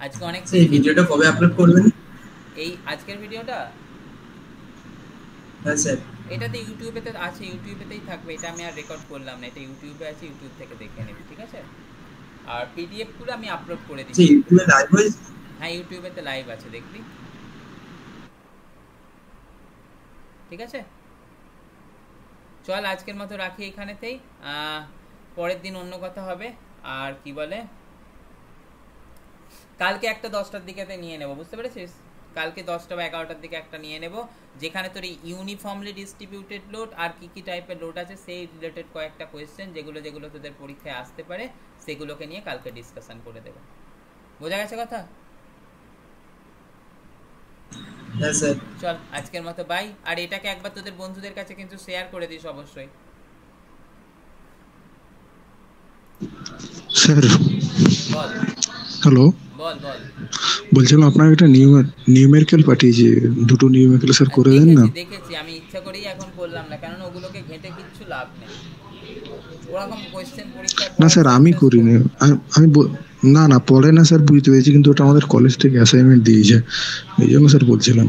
আজকে অনেক ভিডিওটা কবে আপলোড করবেন? এই আজকের ভিডিওটা হ্যাঁ স্যার, এটাতে ইউটিউবেতে আছে, ইউটিউবেতেই থাকবে, এটা আমি আর রেকর্ড করলাম না, এটা ইউটিউবে আছে, ইউটিউব থেকে দেখে নিবি, ঠিক আছে? আর পিডিএফ গুলো আমি আপলোড করে দিচ্ছি। ইউটিউবে লাইভ হয়েছে? হ্যাঁ ইউটিউবেতে লাইভ আছে, দেখবি, ঠিক আছে? চল আজকের মতো রাখি এখানেতেই, পরের দিন অন্য কথা হবে। আর কি বলে, কালকে একটা 10টার দিকে নিয়ে নেব, বুঝতে পেরেছিস? কালকে 10টা বা 11টার দিকে একটা নিয়ে নেব, যেখানে তোর ইউনিফর্মলি ডিস্ট্রিবিউটেড লোড আর কি কি টাইপের লোড আছে সেই রিলেটেড কয়েকটা কোয়েশ্চেন, যেগুলো তোদের পরীক্ষায় আসতে পারে, সেগুলোকে নিয়ে কালকে ডিসকাশন করে দেব। বোঝা গেছে কথা? হ্যাঁ স্যার। চল আজকের মতো বাই। আর এটাকে একবার তোদের বন্ধুদের কাছে কিন্তু শেয়ার করে দিস অবশ্যই। স্যার বল হ্যালো, বল বল বলছিলাম আপনার একটা নিউমেরিক্যাল পাঠিয়েছি, দুটো নিউমেরিক্যাল স্যার করে দেন না। দেখেছি আমি ইচ্ছা করেই এখন করলাম না, কারণ ওগুলোকে ঘেঁটে কিচ্ছু লাভ নেই। ওরকম কোয়েশ্চেন পরীক্ষার না স্যার আমি করিনি, আমি না পড়ে না স্যার, বুঝতে পেরেছি, কিন্তু ওটা আমাদের কলেজ থেকে অ্যাসাইনমেন্ট দিয়েছে, এই জন্য স্যার বলছিলাম।